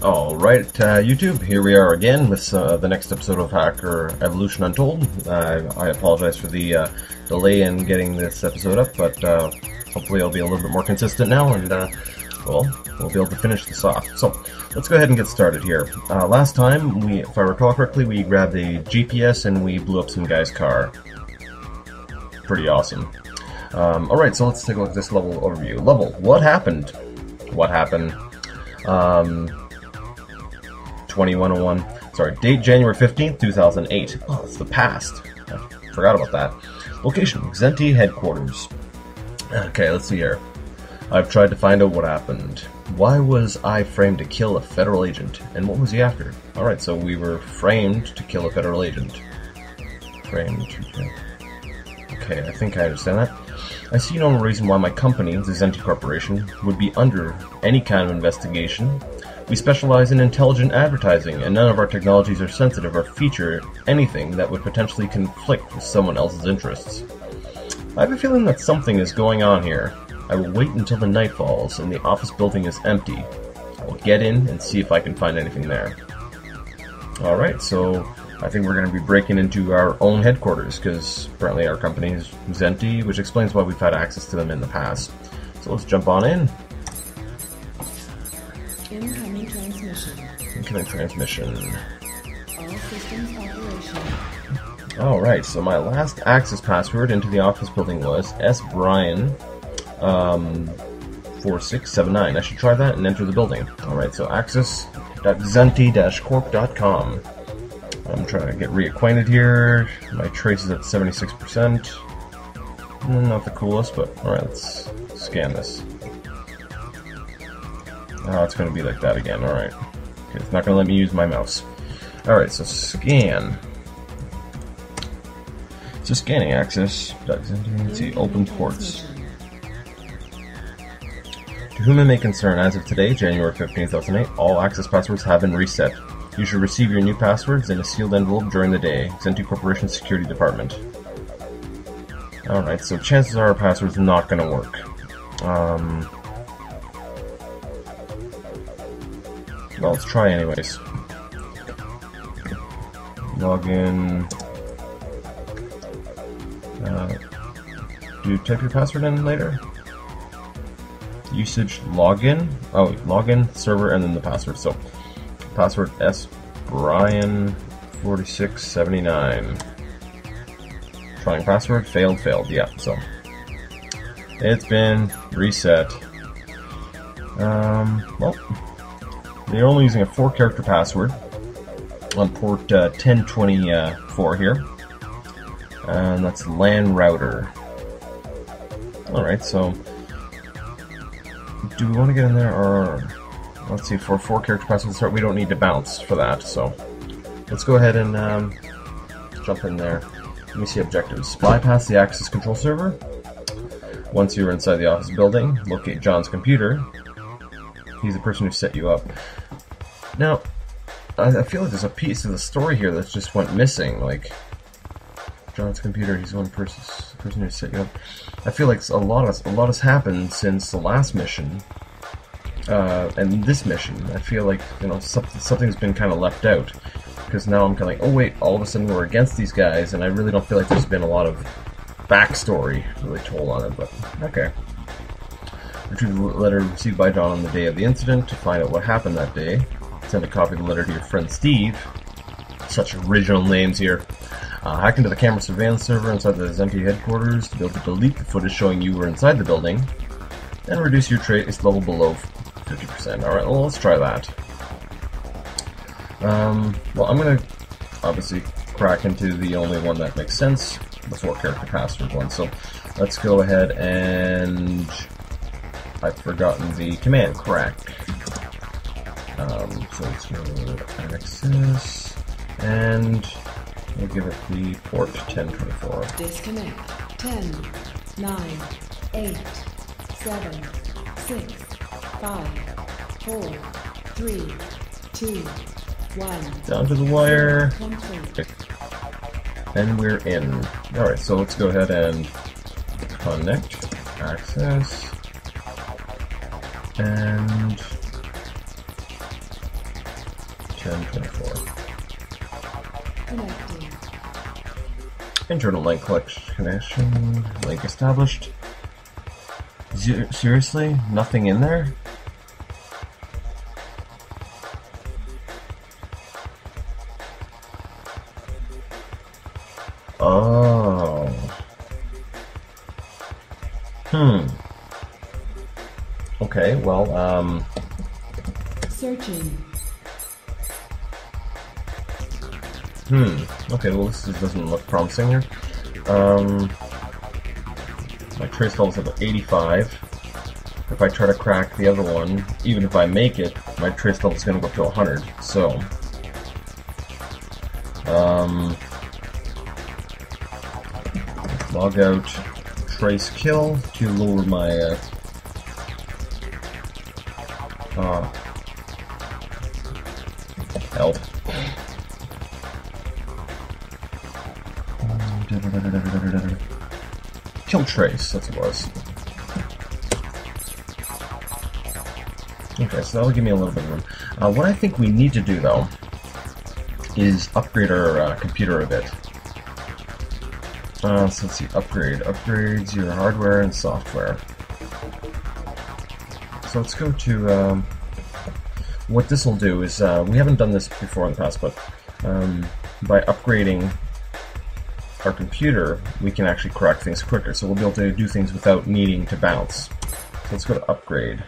Alright, YouTube, here we are again with the next episode of Hacker Evolution Untold. I apologize for the delay in getting this episode up, but hopefully I'll be a little bit more consistent now, and well, we'll be able to finish this off. So, let's go ahead and get started here. Last time, if I recall correctly, we grabbed a GPS and we blew up some guy's car. Pretty awesome. Alright, so let's take a look at this level overview. Level, what happened? What happened? 2101. Sorry, date January 15th, 2008. Oh, it's the past. I forgot about that. Location, Xenti headquarters. Okay, let's see here. I've tried to find out what happened. Why was I framed to kill a federal agent? And what was he after? Alright, so we were framed to kill a federal agent. Framed. Okay, I think I understand that. I see no reason why my company, the Xenti Corporation, would be under any kind of investigation. We specialize in intelligent advertising, and none of our technologies are sensitive or feature anything that would potentially conflict with someone else's interests. I have a feeling that something is going on here. I will wait until the night falls and the office building is empty. I will get in and see if I can find anything there. Alright, so I think we're going to be breaking into our own headquarters, because apparently our company is Xenti, which explains why we've had access to them in the past. So let's jump on in. Incoming transmission. Incoming transmission. All systems operational. Alright, so my last access password into the office building was sbrian4679. I should try that and enter the building. Alright, so access.xenti-corp.com. I'm trying to get reacquainted here. My trace is at 76%. Not the coolest, but alright, let's scan this. Oh, it's going to be like that again, alright. Okay, it's not going to let me use my mouse. Alright, so scan. So scanning access. Let's see, open ports. To whom it may concern, as of today, January 15th, 2008, all access passwords have been reset. You should receive your new passwords in a sealed envelope during the day. Xenti Corporation Security Department. Alright, so chances are our password's not going to work. Well, let's try anyways. Login. Do you type your password in later? Usage login. Oh, login, server, and then the password. So, password sbrian4679. Trying password, failed. Yeah, so it's been reset. Well, you're only using a 4-character password on port 1024 here, and that's LAN router. Alright, so do we want to get in there, or let's see, for a 4-character password start, we don't need to bounce for that, so let's go ahead and jump in there. Let me see objectives. Bypass the access control server. Once you're inside the office building, locate John's computer. He's the person who set you up. Now, I feel like there's a piece of the story here that just went missing. Like, John's computer, he's the person who set you up. I feel like a lot has happened since the last mission, and this mission. I feel like, you know, something's been kind of left out, because now I'm kind of like, oh wait, all of a sudden we're against these guys, and I really don't feel like there's been a lot of backstory really told on it. But okay. Retrieve the letter received by John on the day of the incident to find out what happened that day. Send a copy of the letter to your friend Steve. Such original names here. Hack into the camera surveillance server inside the Xenti headquarters to be able to delete the footage showing you were inside the building, and reduce your trace level below 50%. Alright, well, let's try that. Well, I'm going to obviously crack into the only one that makes sense, the 4-character password one. So let's go ahead and... I've forgotten the command, crack. So let's go access, and we'll give it the port 1024. Disconnect. 10, 9, 8, 7, 6, 5, 4, 3, 2, 1. Down to the wire. Complete. And we're in. Alright, so let's go ahead and connect, access, and 1024. Connecting. Internal link connection. Link established. Seriously? Nothing in there? Oh. Okay, well, Searching. Okay, well this doesn't look promising here. My trace level's at 85. If I try to crack the other one, even if I make it, my trace level's gonna go up to 100, so... log out trace kill to lower my, help. Kill trace, that's what it was. Okay, so that'll give me a little bit of room. What I think we need to do, though, is upgrade our computer a bit. So let's see, upgrades your hardware and software. So let's go to, what this will do is, we haven't done this before in the past, but by upgrading our computer, we can actually correct things quicker, so we'll be able to do things without needing to bounce. So let's go to upgrade.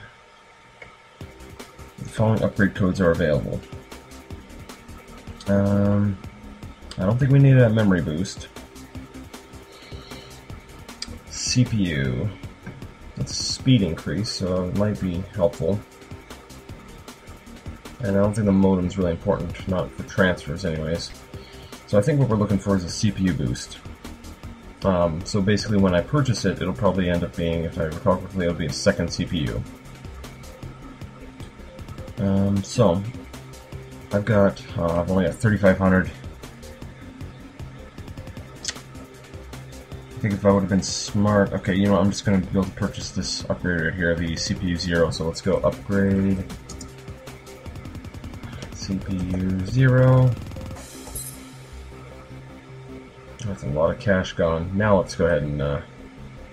The following upgrade codes are available. I don't think we need a memory boost. CPU. That's speed increase, so it might be helpful. And I don't think the modem's really important, not for transfers anyways. So I think what we're looking for is a CPU boost. So basically when I purchase it, it'll probably end up being, if I recall correctly, it'll be a second CPU. So I've got, I've only got 3,500. I think if I would have been smart, okay, you know what, I'm just going to be able to purchase this upgrade right here, the CPU 0, so let's go upgrade, CPU 0, that's a lot of cash gone. Now let's go ahead and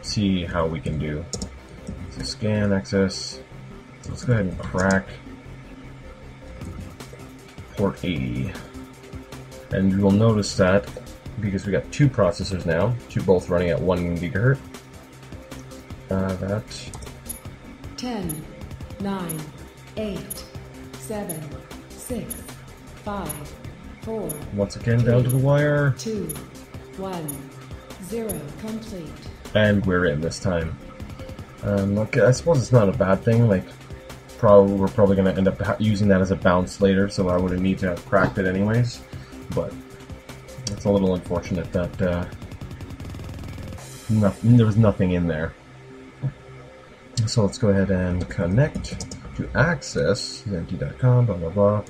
see how we can do. So scan, access, so let's go ahead and crack port 80, and you'll notice that because we got two processors now, both running at 1 gigahertz. That 10, 9, 8, 7, 6, 5, 4. Once again down to the wire. 2, 1, 0 complete. And we're in this time. Okay, I suppose it's not a bad thing. Like, we're probably going to end up using that as a bounce later, so I wouldn't need to have cracked it anyways. But it's a little unfortunate that there was nothing in there. So let's go ahead and connect to access zenti.com, blah blah blah,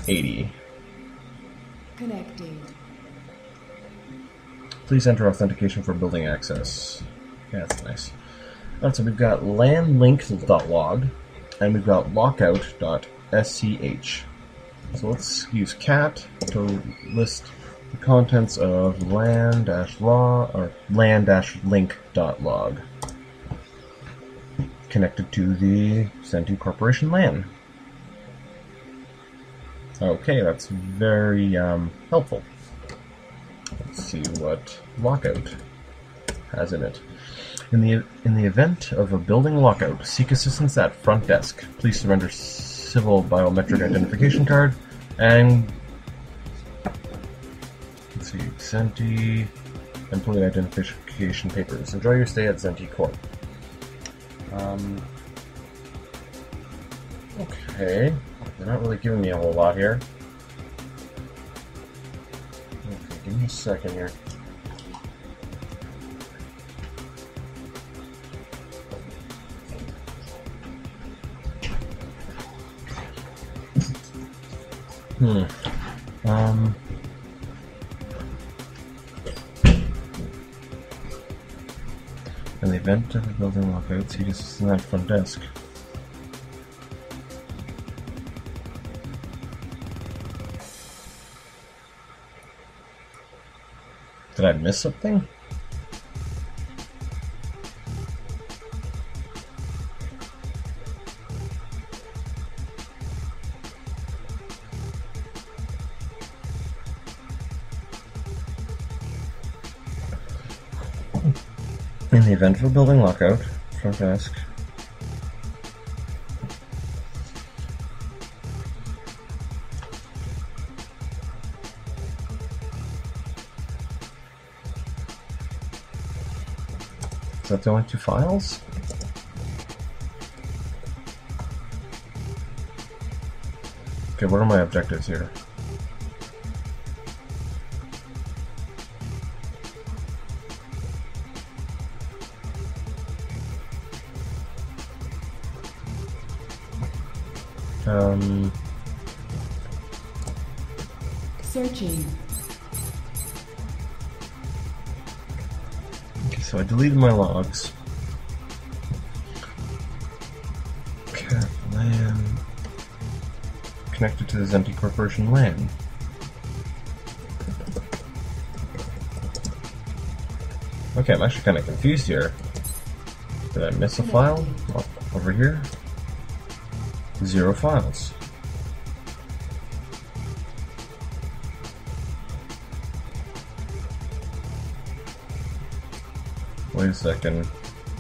80. Connecting. Please enter authentication for building access. Yeah, that's nice. Alright, so we've got landlink.log and we've got lockout.sch. So let's use cat to list the contents of land-law or land-link.log connected to the Zenti Corporation LAN. Okay, that's very helpful. Let's see what lockout has in it. In the event of a building lockout, seek assistance at front desk. Please surrender civil biometric identification card and let's see, Zenti employee identification papers. Enjoy your stay at Zenti Corp. Okay, they're not really giving me a whole lot here. Okay, give me a second here. In the event of a building lockout, seek assistance at front desk. Did I miss something? In the event of a building lockout, front desk. Is that the only 2 files? Okay, what are my objectives here? Searching. Okay, so I deleted my logs. Cat LAN connected to the Zenti Corporation LAN. Okay, I'm actually kind of confused here. Did I miss a file? Oh, over here? 0 files. Wait a second.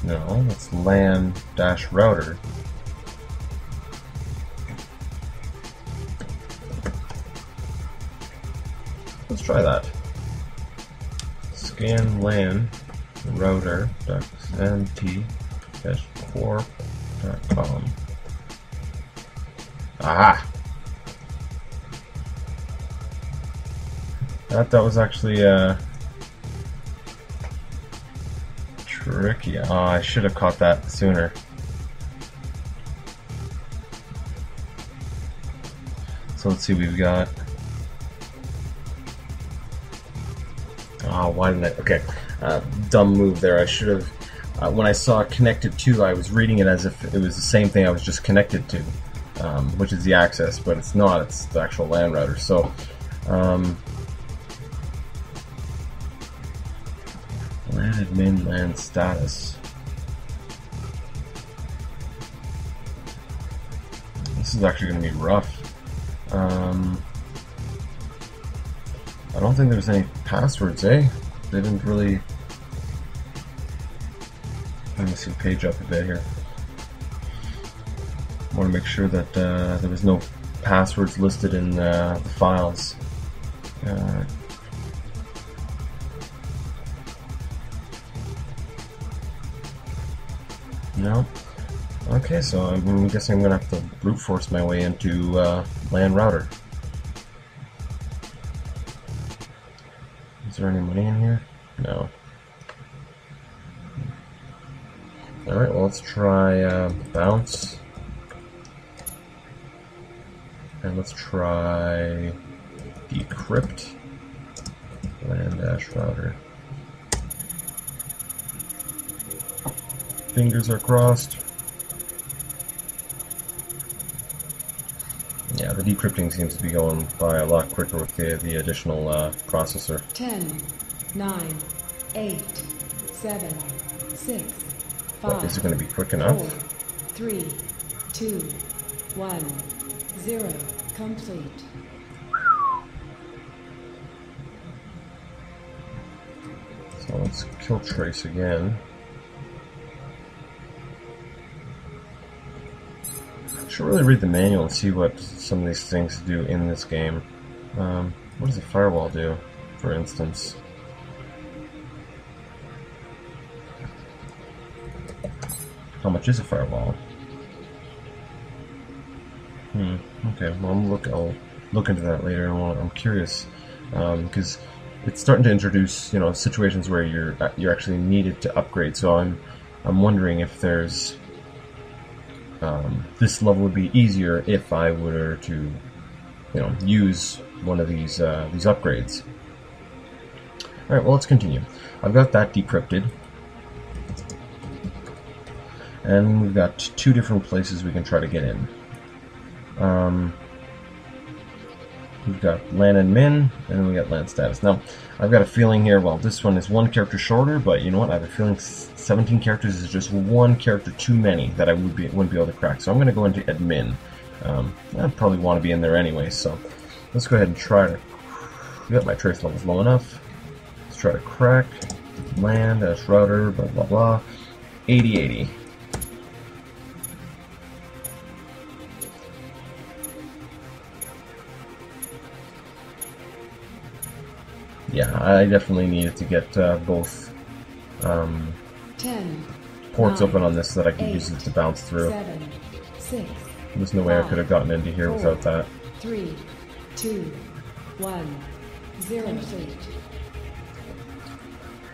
No, that's LAN-router. Let's try that. Scan LAN router.nt-corp.com. Aha! That was actually tricky. Oh, I should have caught that sooner. So let's see, we've got... Oh, why didn't I... Okay, dumb move there. I should have... when I saw connected to, I was reading it as if it was the same thing I was just connected to, which is the access, but it's not. It's the actual LAN router. So, LAN admin LAN status. This is actually going to be rough. I don't think there's any passwords, eh? They didn't really... Let me see the page up a bit here. I want to make sure that there was no passwords listed in the files. No. Okay, so I'm guessing I'm going to have to brute force my way into LAN router. Is there any money in here? No. Alright, well, let's try bounce. And let's try decrypt LAN-router. Fingers are crossed. Yeah, the decrypting seems to be going by a lot quicker with the additional processor. 10, 9, 8, 7, 6, 5. But is it going to be quick enough? 4, 3, 2, 1, 0. Complete. So let's kill trace again. I should really read the manual and see what some of these things do in this game. What does a firewall do, for instance? How much is a firewall? Okay, well, I'll look into that later. I'm curious because it's starting to introduce, situations where you're actually needed to upgrade. So I'm wondering if there's this level would be easier if I were to, use one of these upgrades. All right, well, let's continue. I've got that decrypted. And we've got 2 different places we can try to get in. We've got LAN and min, and then we got LAN status. Now, I've got a feeling here, well, this one is 1 character shorter, but you know what? I have a feeling 17 characters is just 1 character too many that I wouldn't be able to crack. So I'm going to go into admin. I probably want to be in there anyway, so let's go ahead and try to... Yep, my trace level's low enough. Let's try to crack LAN dash router, blah blah blah. 8080. Yeah, I definitely needed to get both 10, ports 9, open on this so that I could 8, use it to bounce through. 7, 6, There's no way I could have gotten into here 4, without that. 3, 2, 1, 0 complete.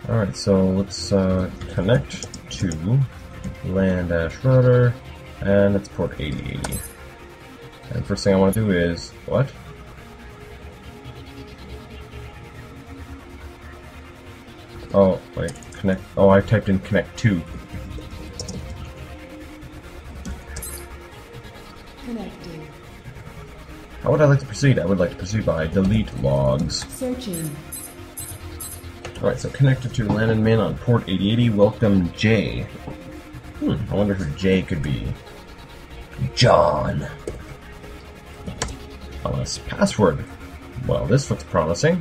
Alright, so let's connect to LAN dash router, and let's port 8080. And first thing I want to do is, what? Oh, wait, connect, oh, I typed in connect to. Connecting. How would I like to proceed? I would like to proceed by delete logs. Searching. Alright, so connected to LAN and min on port 8080, welcome Jay. I wonder who Jay could be. John. LS password. Well, this looks promising.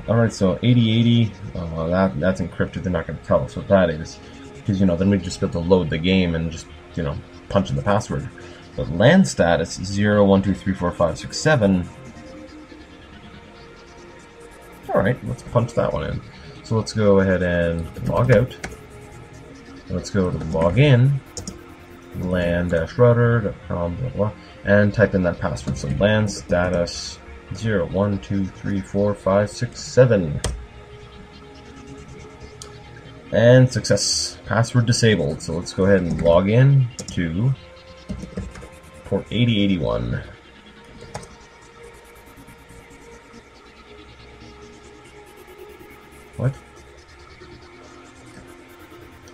Alright, so 8080, that's encrypted, they're not going to tell us what that is. Because, you know, then we just have to load the game and just, you know, punch in the password. But LAN status is 0, 1, 2, 3, 4, 5, 6, 7. Alright, let's punch that one in. So let's go ahead and log out. Let's go to log in. LAN-router.com, blah, blah, and type in that password. So LAN status 0, 1, 2, 3, 4, 5, 6, 7. And success. Password disabled. So let's go ahead and log in to port 8081. What?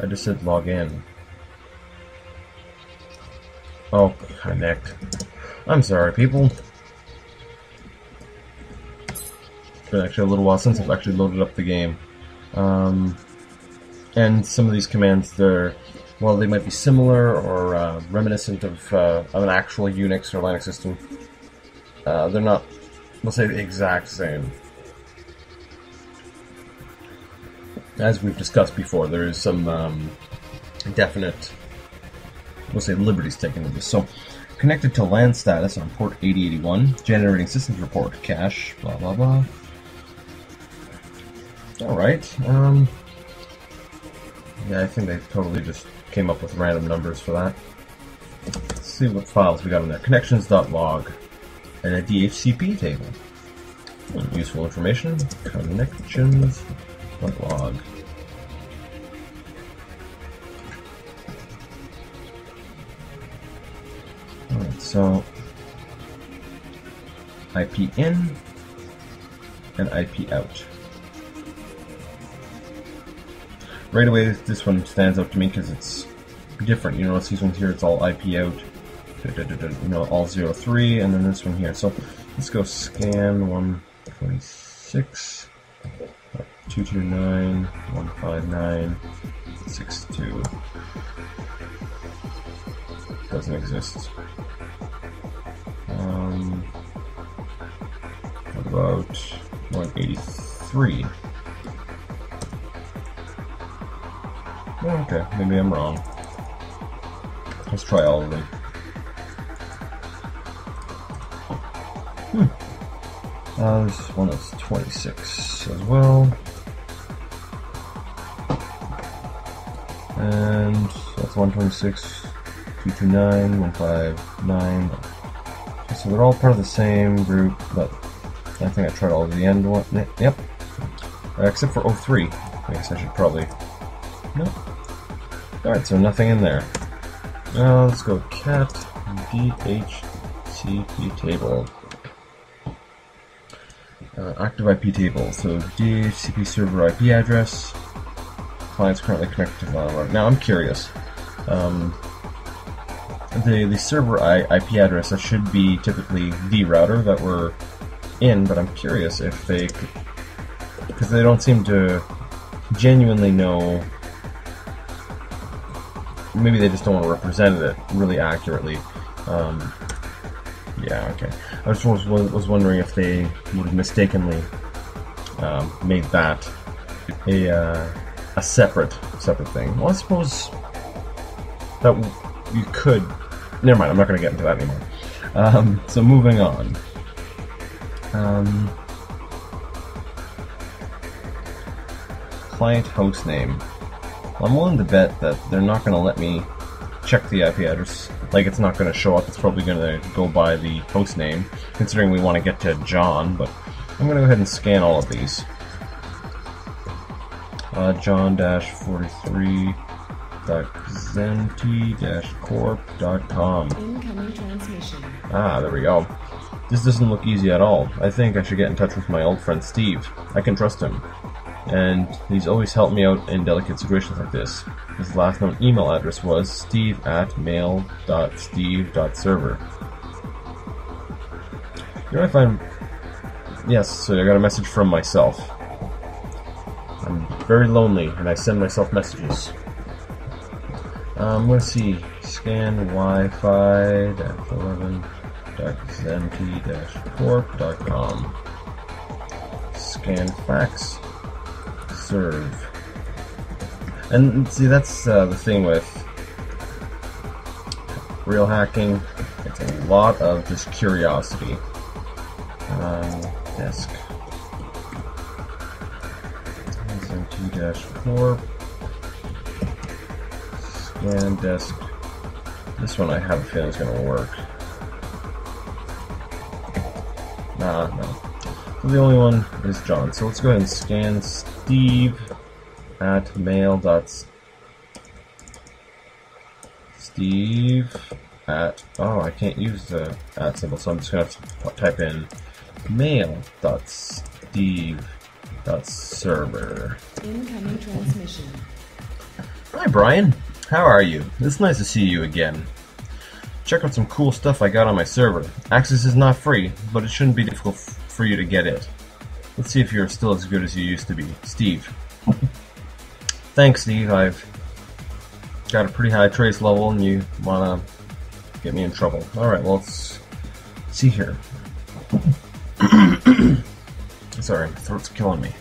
I just said log in. Oh, connect. I'm sorry, people. It's been actually a little while since I've actually loaded up the game. And some of these commands, well, they might be similar or reminiscent of an actual Unix or Linux system. They're not, we'll say, the exact same. As we've discussed before, there is some definite, we'll say, liberties taken with this. So, connected to LAN status on port 8081, generating systems report, cache, blah blah blah. Alright, yeah, I think they totally just came up with random numbers for that. Let's see what files we got in there. Connections.log and a DHCP table. Useful information. Connections.log. Alright, so IP in and IP out. Right away, this one stands out to me because it's different. You notice these ones here, it's all IP out, you know, all 03, and then this one here. So let's go scan 126, 229, 159, 62. Doesn't exist. What about 183? Okay, maybe I'm wrong. Let's try all of them. This one is 26 as well. And that's 126, 229, 159. So they're all part of the same group, but I think I tried all of the end one. Yep. Except for 03. I guess I should probably... Nope. Alright, so nothing in there. Now let's go cat DHCP table. Active IP table. So DHCP server IP address. Client's currently connected to the network. Now I'm curious. the server IP address, that should be typically the router that we're in, but I'm curious if they, because they don't seem to genuinely know. Maybe they just don't want to represent it really accurately. Yeah, okay. I was wondering if they would have mistakenly made that a separate thing. Well, I suppose that you could. Never mind. I'm not going to get into that anymore. So moving on. Client host name. I'm willing to bet that they're not going to let me check the IP address. Like, it's not going to show up. It's probably going to go by the host name, considering we want to get to John, but I'm going to go ahead and scan all of these. John-43.xenti-corp.com. Incoming transmission. Ah, there we go. This doesn't look easy at all. I think I should get in touch with my old friend Steve. I can trust him. And he's always helped me out in delicate situations like this. His last known email address was steve@mail.steve.server. You know what I find? Yes, so I got a message from myself. I'm very lonely, and I send myself messages. Let's see. Scan Wi-Fi-11.xenti-corp.com. Scan fax. Serve. And see, that's the thing with real hacking. It's a lot of just curiosity. Desk. XMT-corp. Scan desk. This one I have a feeling is going to work. Nah, no. So the only one is John. So let's go ahead and scan Steve at Steve at, oh, I can't use the at symbol, so I'm just going to have to type in mail.steve.server. Incoming transmission. Hi, Brian. How are you? It's nice to see you again. Check out some cool stuff I got on my server. Access is not free, but it shouldn't be difficult for you to get it. Let's see if you're still as good as you used to be. Steve. Thanks, Steve. I've got a pretty high trace level, and you want to get me in trouble. Alright, well, let's see here. Sorry, my throat's killing me.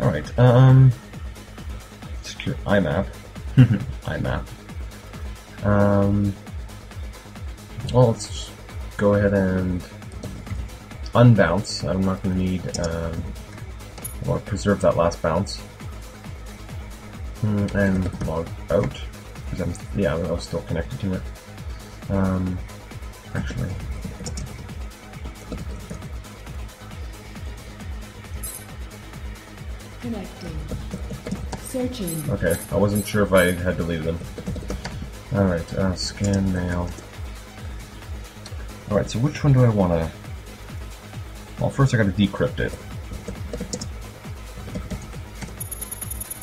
Alright, secure IMAP. IMAP. Well, let's just go ahead and unbounce. I'm not going to need, I want to preserve that last bounce. And log out, because I was still connected to it. Actually. Connecting. Searching. Okay, I wasn't sure if I had to leave them. Alright, scan mail. Alright, so which one do I want to... Well, first I gotta decrypt it.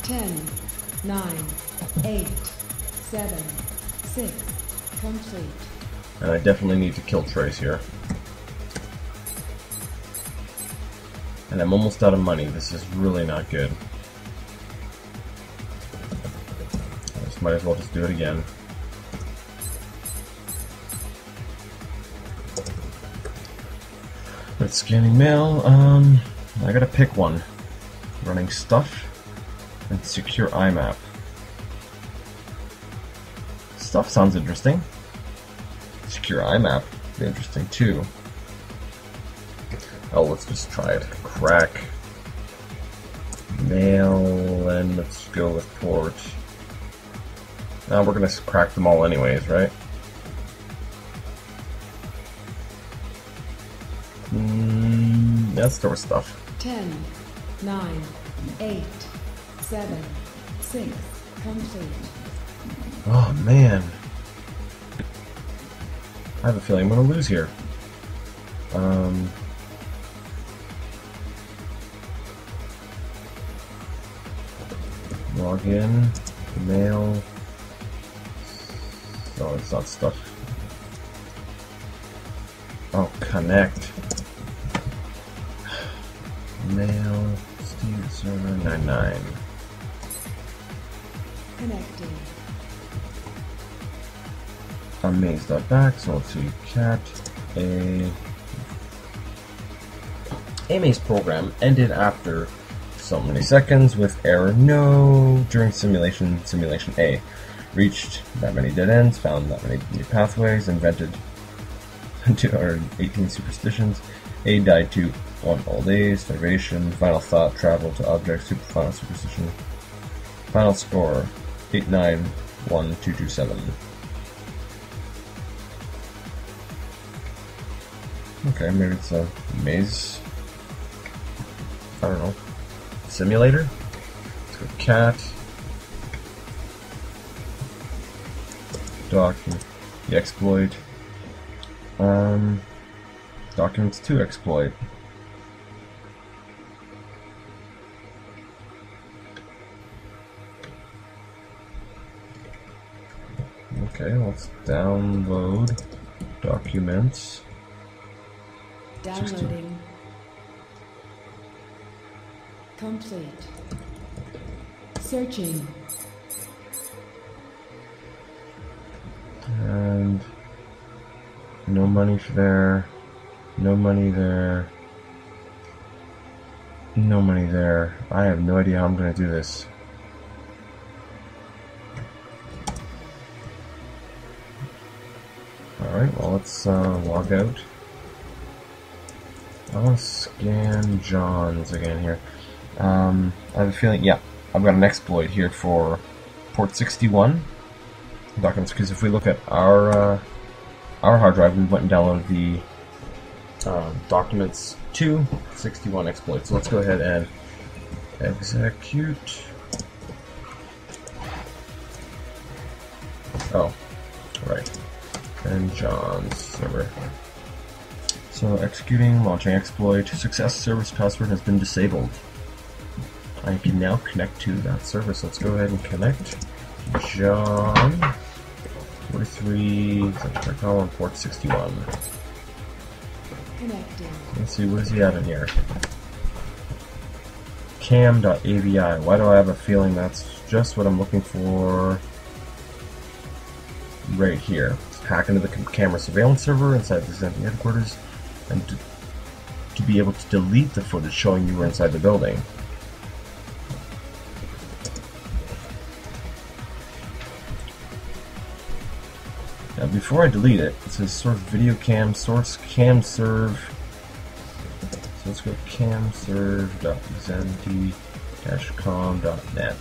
10, 9, 8, 7, 6, complete. And I definitely need to kill Trace here. And I'm almost out of money. This is really not good. I just might as well just do it again. But scanning mail, I gotta pick one. Running stuff and secure IMAP. Stuff sounds interesting. Secure IMAP would be interesting too. Oh, let's just try it. Crack. Mail, and let's go with port. Now we're gonna crack them all anyways, right? Let's store stuff. 10, 9, 8, 7, 6, complete. Oh man. I have a feeling I'm gonna lose here. Log in, mail, No, it's not stuff. Oh, connect. Mail, Steve server 99. Connecting. Maze.back, so let's see, cat a maze program ended after so many seconds with error no during simulation A. Reached that many dead ends, found that many new pathways, invented 218 superstitions. A died to 1 all days, starvation, final thought, travel to object, final superstition. Final score 891227. Okay, maybe it's a maze. I don't know. Simulator? Let's go cat. Document. The exploit. Documents to exploit. Okay, let's download documents. Downloading. Complete. Searching. And no money for there. No money there. No money there. I have no idea how I'm going to do this. Alright, well let's log out. I want to scan John's again here. I have a feeling, yeah, I've got an exploit here for port 61 documents, because if we look at our hard drive, we went and downloaded the documents to 61 exploit. So let's go ahead and execute. Oh, right. And John's server. So executing, launching exploit, success, service password has been disabled. I can now connect to that service. Let's go ahead and connect. John 43 on port 61. Connecting. Let's see, what does he have in here? Cam.avi. Why do I have a feeling that's just what I'm looking for right here? Hack into the camera surveillance server inside the Xanthi headquarters and to be able to delete the footage showing you were inside the building. Now before I delete it, it says source video cam, source cam serve. So let's go camserve.xanthi-com.net.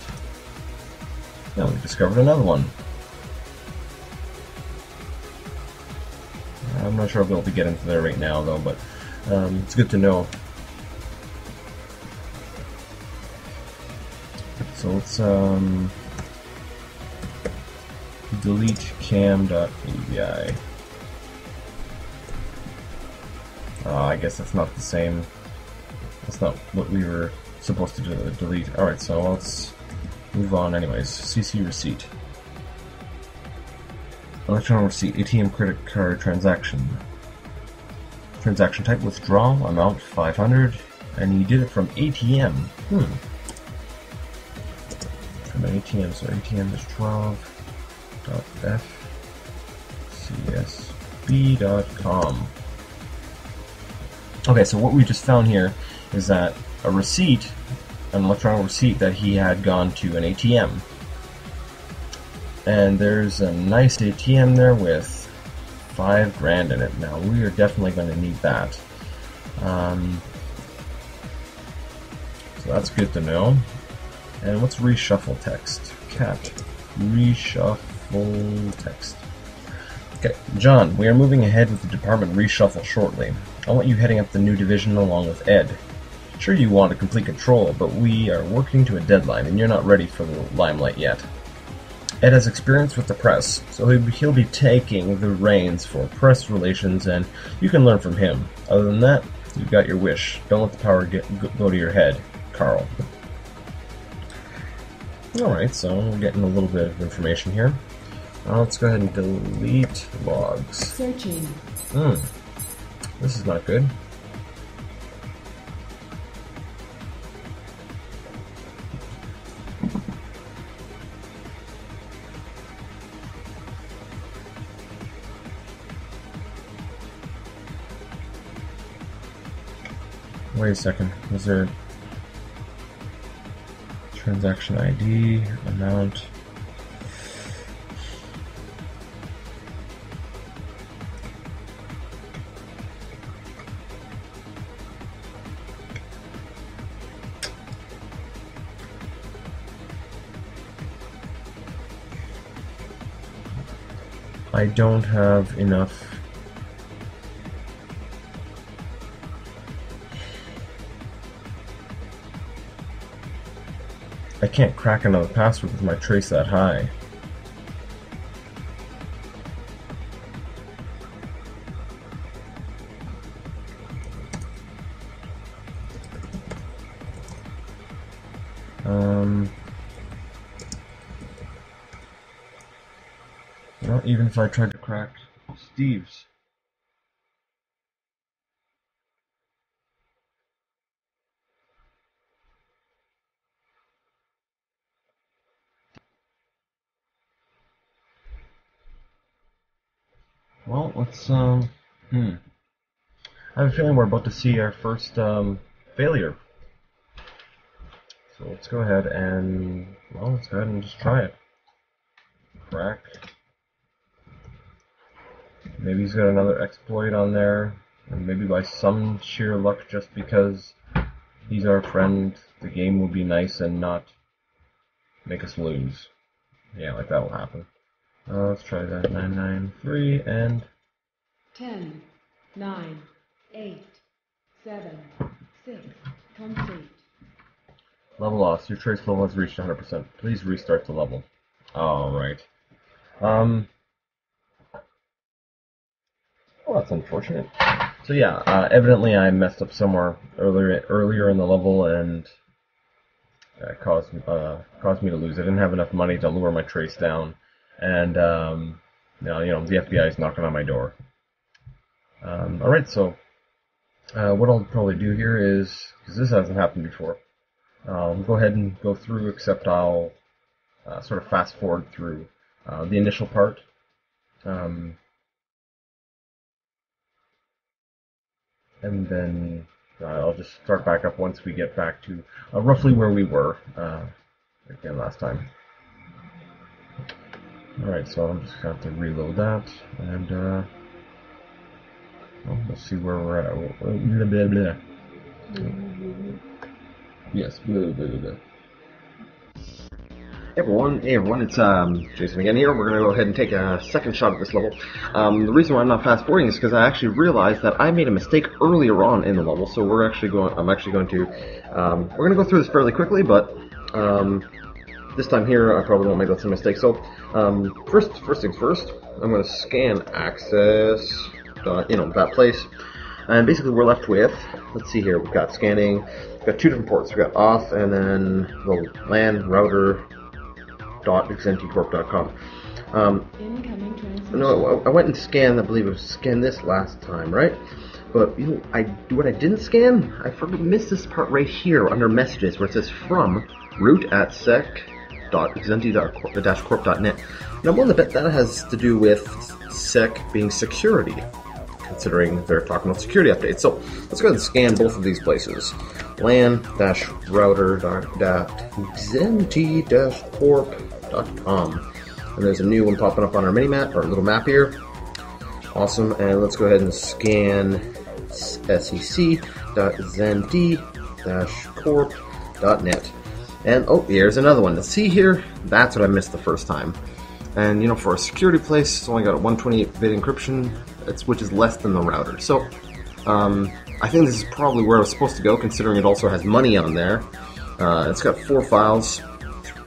Now we discovered another one. I'm not sure I'll be able to get into there right now though, but it's good to know. So let's delete cam.avi. I guess that's not the same. That's not what we were supposed to delete. Alright, so let's move on anyways. CC receipt. Electronic receipt, ATM credit card transaction. Transaction type withdrawal, amount 500, and he did it from ATM. From an ATM, so ATM is 12.fcsb.com. Okay, so what we just found here is that a receipt, an electronic receipt that he had gone to an ATM. And there's a nice ATM there with $5,000 in it. Now we are definitely going to need that. So that's good to know. And what's reshuffle text? Cat reshuffle text. Okay, John, we are moving ahead with the department reshuffle shortly. I want you heading up the new division along with Ed. Sure, you want to complete control, but we are working to a deadline, and you're not ready for the limelight yet. Ed has experience with the press, so he'll be taking the reins for press relations, and you can learn from him. Other than that, you've got your wish. Don't let the power go to your head, Carl. Alright, so we're getting a little bit of information here. Let's go ahead and delete logs. Searching. This is not good. Wait a second, was there transaction ID, amount? I don't have enough. I can't crack another password with my trace that high. Well, even if I tried to crack Steve's. Well, let's, I have a feeling we're about to see our first, failure. So let's go ahead and, well, let's go ahead and just try it. Crack. Maybe he's got another exploit on there, and maybe by some sheer luck, just because he's our friend, the game will be nice and not make us lose. Yeah, like that will happen. Let's try that. 993 and 10, 9, 8, 7, 6. Complete. level lost. Your trace level has reached 100%. Please restart the level. Alright. Well, that's unfortunate. So yeah, evidently I messed up somewhere earlier in the level, and caused me to lose. I didn't have enough money to lure my trace down, and now, you know, the FBI is knocking on my door. Alright, so what I'll probably do here is, because this hasn't happened before, I'll go ahead and go through, except I'll sort of fast forward through the initial part. And then I'll just start back up once we get back to roughly where we were again last time. Alright, so I'm just going to have to reload that, and well, let's see where we're at. Blah, blah, blah. Yes, blah, blah, blah. Hey everyone, it's Jason again here. We're going to go ahead and take a second shot at this level. The reason why I'm not fast forwarding is because I actually realized that I made a mistake earlier on in the level, so I'm actually going to go through this fairly quickly, but this time here I probably won't make that same mistake. So first things first, I'm going to scan access, that place, and basically we're left with, let's see here, we've got scanning, we've got two different ports, we've got auth and then the LAN router .xntcorp.com. Incoming transmission. No, I went and scanned, I believe I scanned this last time, right? But you know, what I didn't scan, I missed this part right here under messages where it says from root at sec.xenti-corp.net. Now, I'm willing to bet that has to do with sec being security, considering they're talking about security updates. So let's go ahead and scan both of these places. LAN-router.xenti-corp.com. And there's a new one popping up on our mini-map, our little map here. Awesome, and let's go ahead and scan sec.xenti-corp.net. And oh, here's another one. See here, that's what I missed the first time. And you know, for a security place, it's only got a 128-bit encryption, which is less than the router. So I think this is probably where I was supposed to go, considering it also has money on there. It's got 4 files,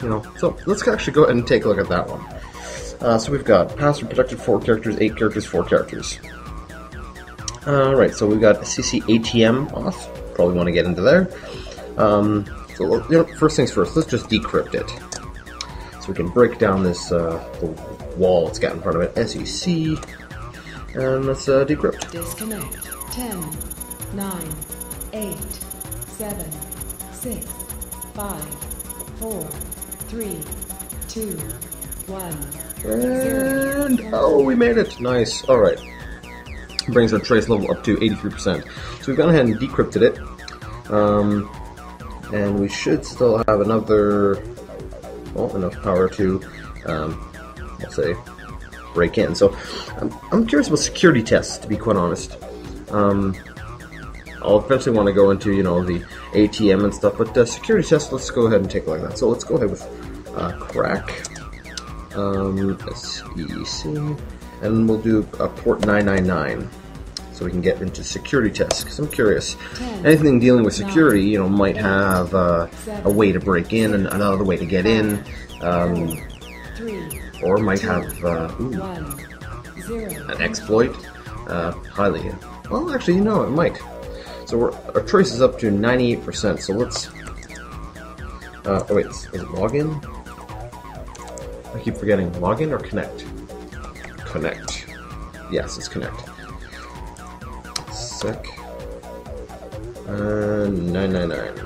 you know. So let's actually go ahead and take a look at that one. So we've got password protected 4 characters, 8 characters, 4 characters. Alright, so we've got CCATM auth. Probably want to get into there. So, you know, first things first, let's just decrypt it. So we can break down this the wall it's got in front of it, SEC, and let's decrypt. Disconnect. 10, 9, 8, 7, 6, 5, 4, 3, 2, 1. And oh, we made it! Nice. All right. Brings our trace level up to 83%. So we've gone ahead and decrypted it, and we should still have another, well, enough power to, let's say, break in. So I'm curious about security tests, to be quite honest. I'll eventually want to go into, you know, the ATM and stuff, but security tests, let's go ahead and take a look at that. So let's go ahead with crack, SEC, and we'll do a port 999, so we can get into security tests, because I'm curious. Anything dealing with security, you know, might have a way to break in and another way to get in, or might have an exploit. Highly, well, actually, you know, it might. So our trace is up to 98%, so let's, oh wait, is it login? I keep forgetting, login or connect? Connect. Yes, it's connect. Sec. 999.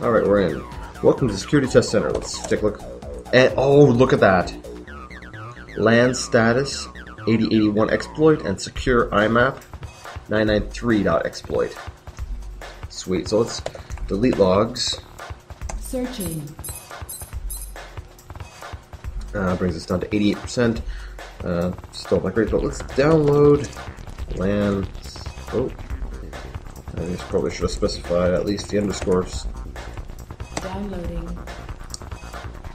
Alright, we're in. Welcome to the Security Test Center. Let's take a look. And, oh, look at that. LAN status 8081 exploit and secure IMAP 993.exploit. Sweet. So let's delete logs. Searching. Brings us down to 88%. Still not great, but let's download LAN. Oh, I just probably should have specified at least the underscores. Downloading.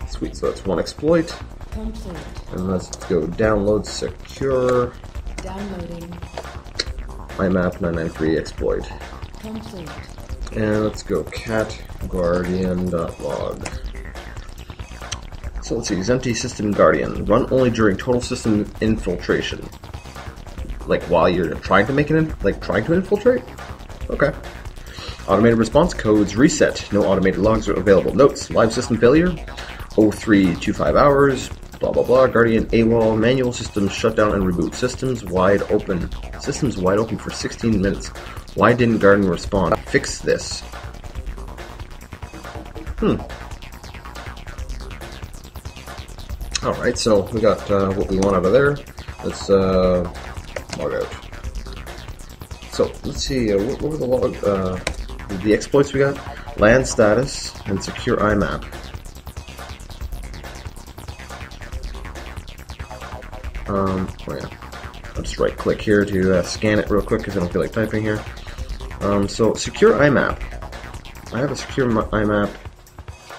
Sweet, so that's one exploit. Complete. And let's go download secure Downloading. IMAP 993 exploit. Complete. And let's go cat guardian.log. So let's see, empty system guardian. Run only during total system infiltration. Like while you're trying to make it in, like trying to infiltrate? Okay. Automated response codes reset. No automated logs are available. Notes, live system failure. 0325 hours. Blah blah blah. Guardian AWOL. Manual systems shut down and reboot. Systems wide open. Systems wide open for 16 minutes. Why didn't Guardian respond? Fix this. Alright, so we got what we want out of there. Let's log out. So let's see, what were the log, the exploits we got? LAN status and secure IMAP. Oh yeah, I'll just right click here to scan it real quick because I don't feel like typing here. So secure IMAP. I have a secure IMAP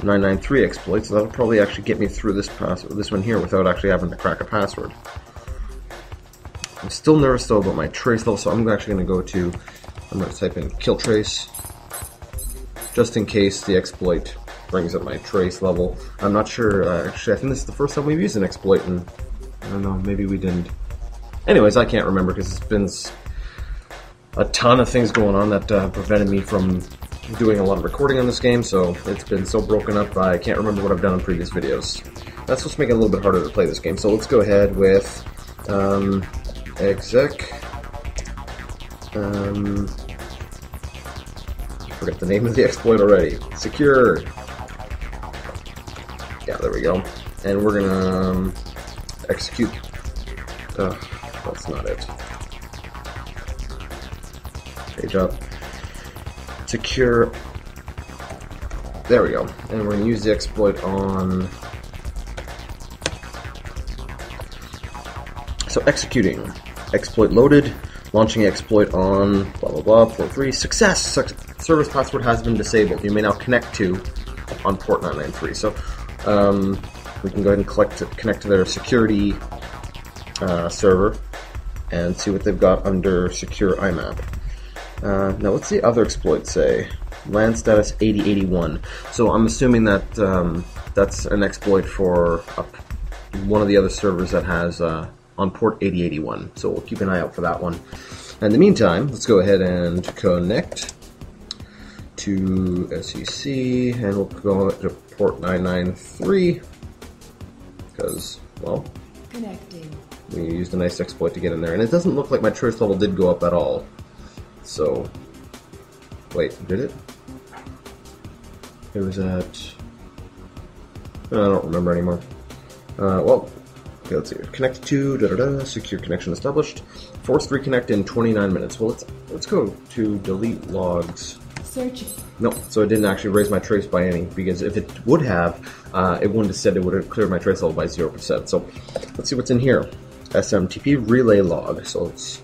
993 exploit, so that'll probably actually get me through this one here without actually having to crack a password. I'm still nervous though about my trace level, so I'm actually going to go to, I'm going to type in kill trace, just in case the exploit brings up my trace level. I'm not sure, actually I think this is the first time we've used an exploit, and I don't know, maybe we didn't. Anyways, I can't remember because it's been a ton of things going on that prevented me from doing a lot of recording on this game, so it's been so broken up I can't remember what I've done in previous videos. That's what's making it a little bit harder to play this game. So let's go ahead with exec, forget the name of the exploit already. Secure. Yeah, there we go. And we're gonna execute. That's not it. Page up. Secure. There we go. And we're going to use the exploit on. So executing. Exploit loaded. Launching exploit on blah blah blah. Port 3. Success! Service password has been disabled. You may now connect to on port 993. So we can go ahead and connect to their security server and see what they've got under secure IMAP. Now what's the other exploit say? LAN status 8081. So I'm assuming that that's an exploit for one of the other servers that has on port 8081. So we'll keep an eye out for that one. In the meantime, let's go ahead and connect to SEC, and we'll go to port 993 because, well, Connecting. we used a nice exploit to get in there, and it doesn't look like my trace level did go up at all. So, wait, did it? It was at... I don't remember anymore. Well, okay, let's see. Connect to, secure connection established. Force reconnect in 29 minutes. Well, let's go to delete logs. Searching. No, so it didn't actually raise my trace by any, because if it would have, it wouldn't have said it would have cleared my trace level by 0%. So let's see what's in here. SMTP relay log. So let's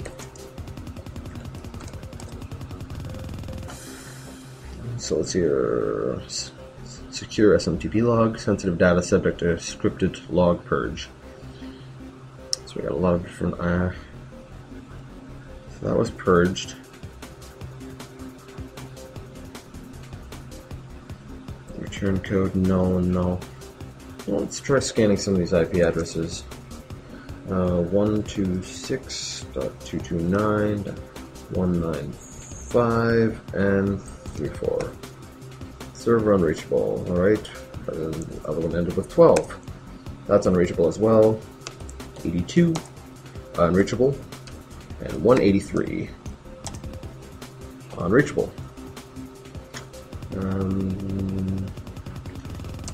see here. Secure SMTP log. Sensitive data subject to scripted log purge. So we got a lot of different. So that was purged. Return code null and null. Well, let's try scanning some of these IP addresses. 126.229.195 and 34. Server unreachable. Alright. The other one ended with 12. That's unreachable as well. 82. Unreachable. And 183. Unreachable.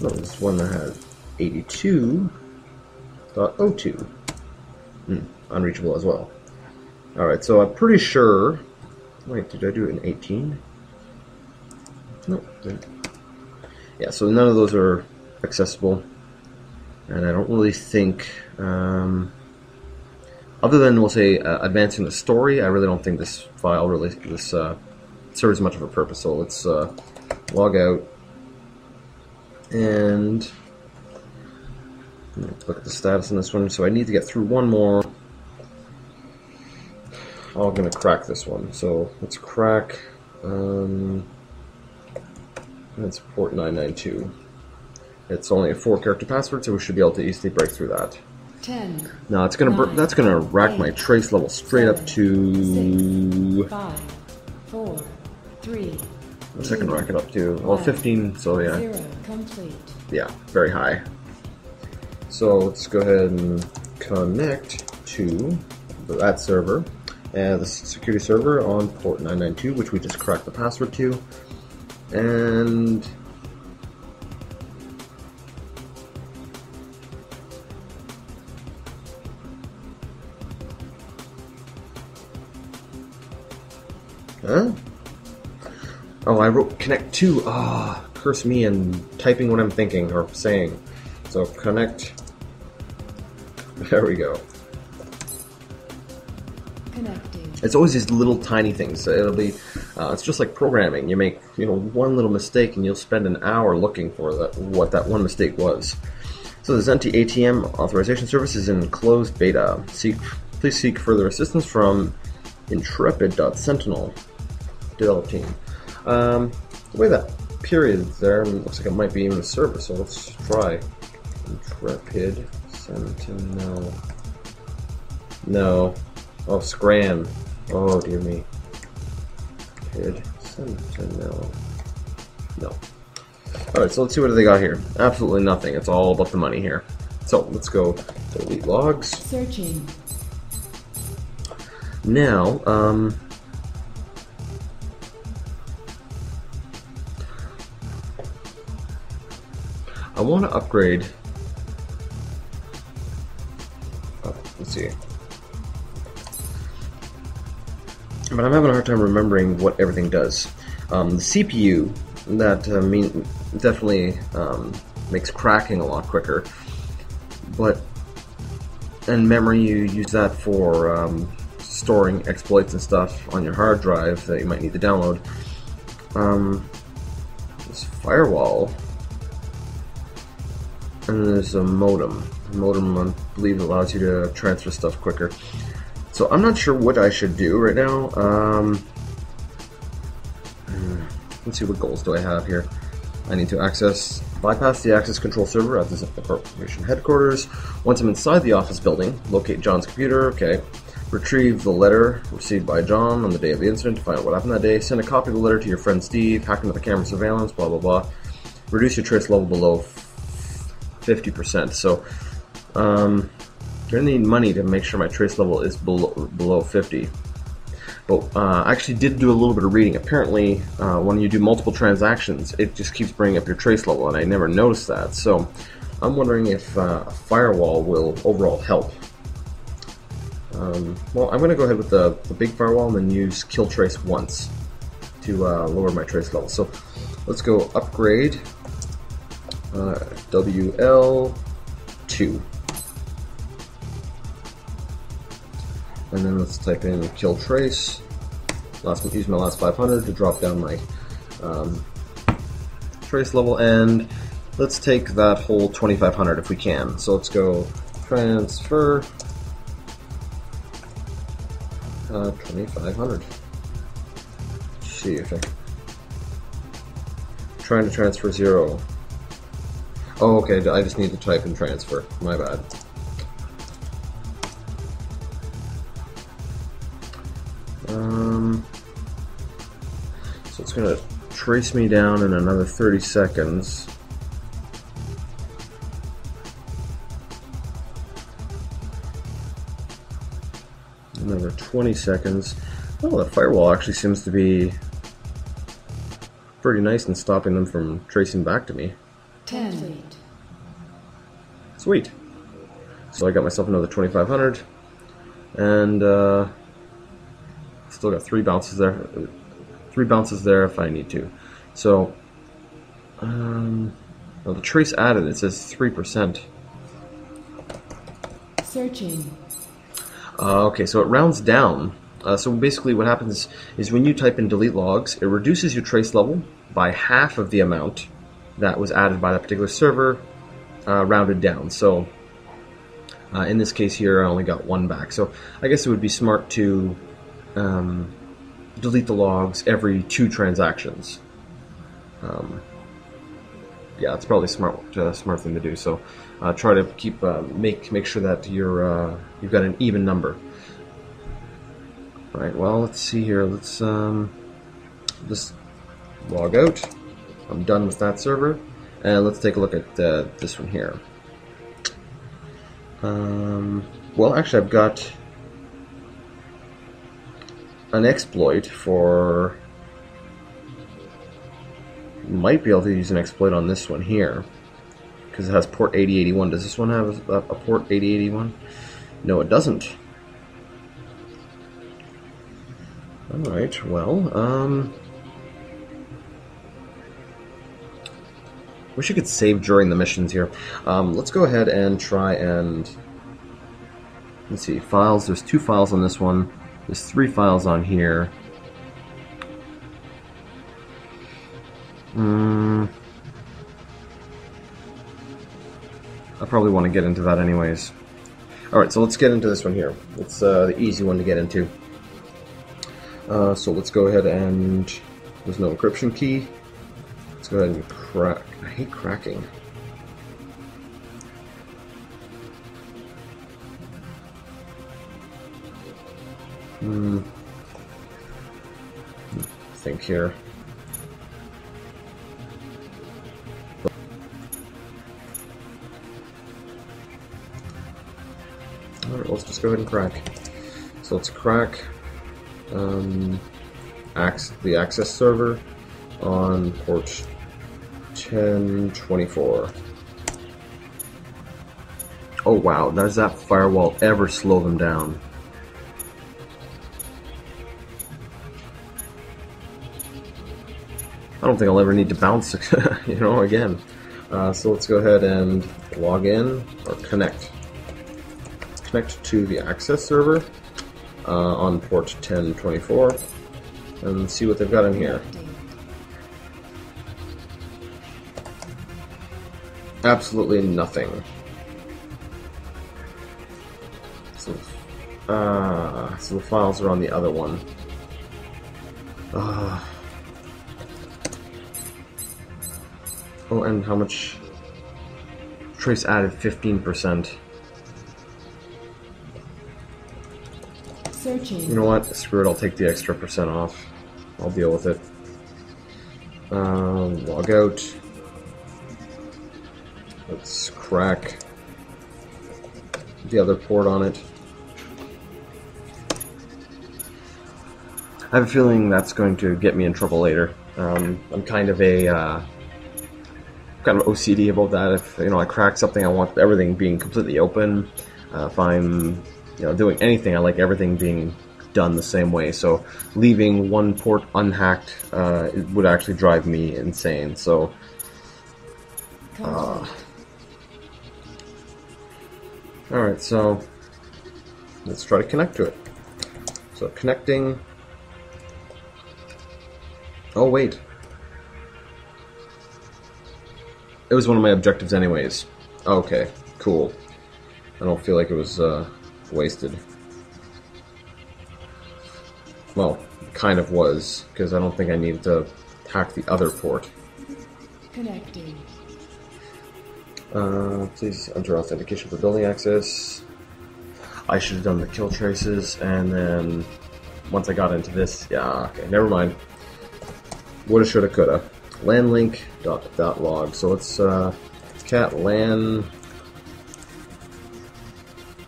No, this one that had 82.02. Unreachable as well. Alright, so I'm pretty sure... Wait, did I do it in 18? No. Yeah, so none of those are accessible. And I don't really think... other than, we'll say, advancing the story, I really don't think this file really... serves much of a purpose. So let's log out and let's look at the status on this one. So I need to get through one more. I'm going to crack this one. So let's crack. That's port 992. It's only a 4-character password, so we should be able to easily break through that. 10. Now it's gonna that's gonna rack my trace level straight up to 5, 4, 3. What's I can rack it up to? Well, 15. So yeah. 0 complete. Yeah, very high. So let's go ahead and connect to that server, the security server on port 992, which we just cracked the password to, and huh? Oh, I wrote connect to. Ah, curse me and typing what I'm thinking or saying. So connect. There we go. Connecting. It's always these little tiny things. It'll be. It's just like programming. You make one little mistake and you'll spend an hour looking for what that one mistake was. So the Zenti ATM authorization service is in closed beta. Please seek further assistance from Intrepid.Sentinel develop team. The way that period is there, looks like it might be even a server, so let's try. Intrepid Sentinel. No. Oh, Scran. Oh, dear me. Intrepid Sentinel. No. Alright, so let's see what they got here. Absolutely nothing. It's all about the money here. So, let's go delete logs. Searching. Now, I want to upgrade. Let's see. But I'm having a hard time remembering what everything does. The CPU, that definitely makes cracking a lot quicker. And memory, you use that for storing exploits and stuff on your hard drive that you might need to download. This firewall. And there's a modem. Modem, I believe, allows you to transfer stuff quicker. So I'm not sure what I should do right now. Let's see, what goals do I have here? I need to bypass the access control server at the corporation headquarters. Once I'm inside the office building, locate John's computer. Okay. Retrieve the letter received by John on the day of the incident to find out what happened that day. Send a copy of the letter to your friend Steve. Hack into the camera surveillance. Blah blah blah. reduce your trace level below 50%. So I'm gonna need money to make sure my trace level is below 50. But I actually did do a little bit of reading. Apparently, when you do multiple transactions, it just keeps bringing up your trace level, and I never noticed that. So I'm wondering if a firewall will overall help. Well, I'm going to go ahead with the big firewall and then use kill trace once to lower my trace level. So let's go upgrade WL2. And then let's type in kill trace. Use my last 500 to drop down my trace level, and let's take that whole 2500 if we can. So let's go transfer 2500. See if I trying to transfer 0. Oh, okay. I just need to type in transfer. My bad. So it's going to trace me down in another 30 seconds. Another 20 seconds. Oh, the firewall actually seems to be pretty nice in stopping them from tracing back to me. 10. Sweet. So I got myself another 2500, and still got 3 bounces there. 3 bounces there if I need to. So, well, the trace added, it says 3%. Searching. Okay, so it rounds down. So basically what happens is when you type in delete logs, it reduces your trace level by half of the amount that was added by that particular server, rounded down. So in this case here, I only got 1 back. So I guess it would be smart to delete the logs every 2 transactions. Yeah, it's probably smart thing to do. So try to keep make sure that you've got an even number. All right. Well, let's see here. Let's just log out. I'm done with that server, and let's take a look at this one here. Well, actually, I've got an exploit for. Might be able to use an exploit on this one here because it has port 8081. Does this one have a port 8081? No, it doesn't. Alright, well, wish you could save during the missions here. Let's go ahead and try and let's see, files. There's 2 files on this one. There's 3 files on here. I probably want to get into that anyways. Alright, so let's get into this one here. It's the easy one to get into. So let's go ahead and... There's no encryption key. Let's go ahead and crack. I hate cracking. Think here. Alright, let's just go ahead and crack. So let's crack the access server on port 1024. Oh wow, does that firewall ever slow them down? I don't think I'll ever need to bounce, again. So let's go ahead and log in or connect. Connect to the access server on port 1024 and see what they've got in here. Absolutely nothing. So the files are on the other one. Oh, and how much? Trace added 15%. Searching. You know what? Screw it, I'll take the extra % off. I'll deal with it. Log out. Let's crack the other port on it. I have a feeling that's going to get me in trouble later. I'm kind of OCD about that. If I crack something, I want everything being completely open. If I'm doing anything, I like everything being done the same way. So leaving one port unhacked it would actually drive me insane. So alright, so let's try to connect to it. So connecting. Oh wait, it was one of my objectives anyways. Okay, cool. I don't feel like it was wasted. Well, it kind of was, because I don't think I needed to hack the other port. Connecting. Please enter authentication for building access. I should have done the kill traces, and then once I got into this, yeah, okay, never mind. Woulda, shoulda, coulda. LAN link dot log. So let's cat LAN.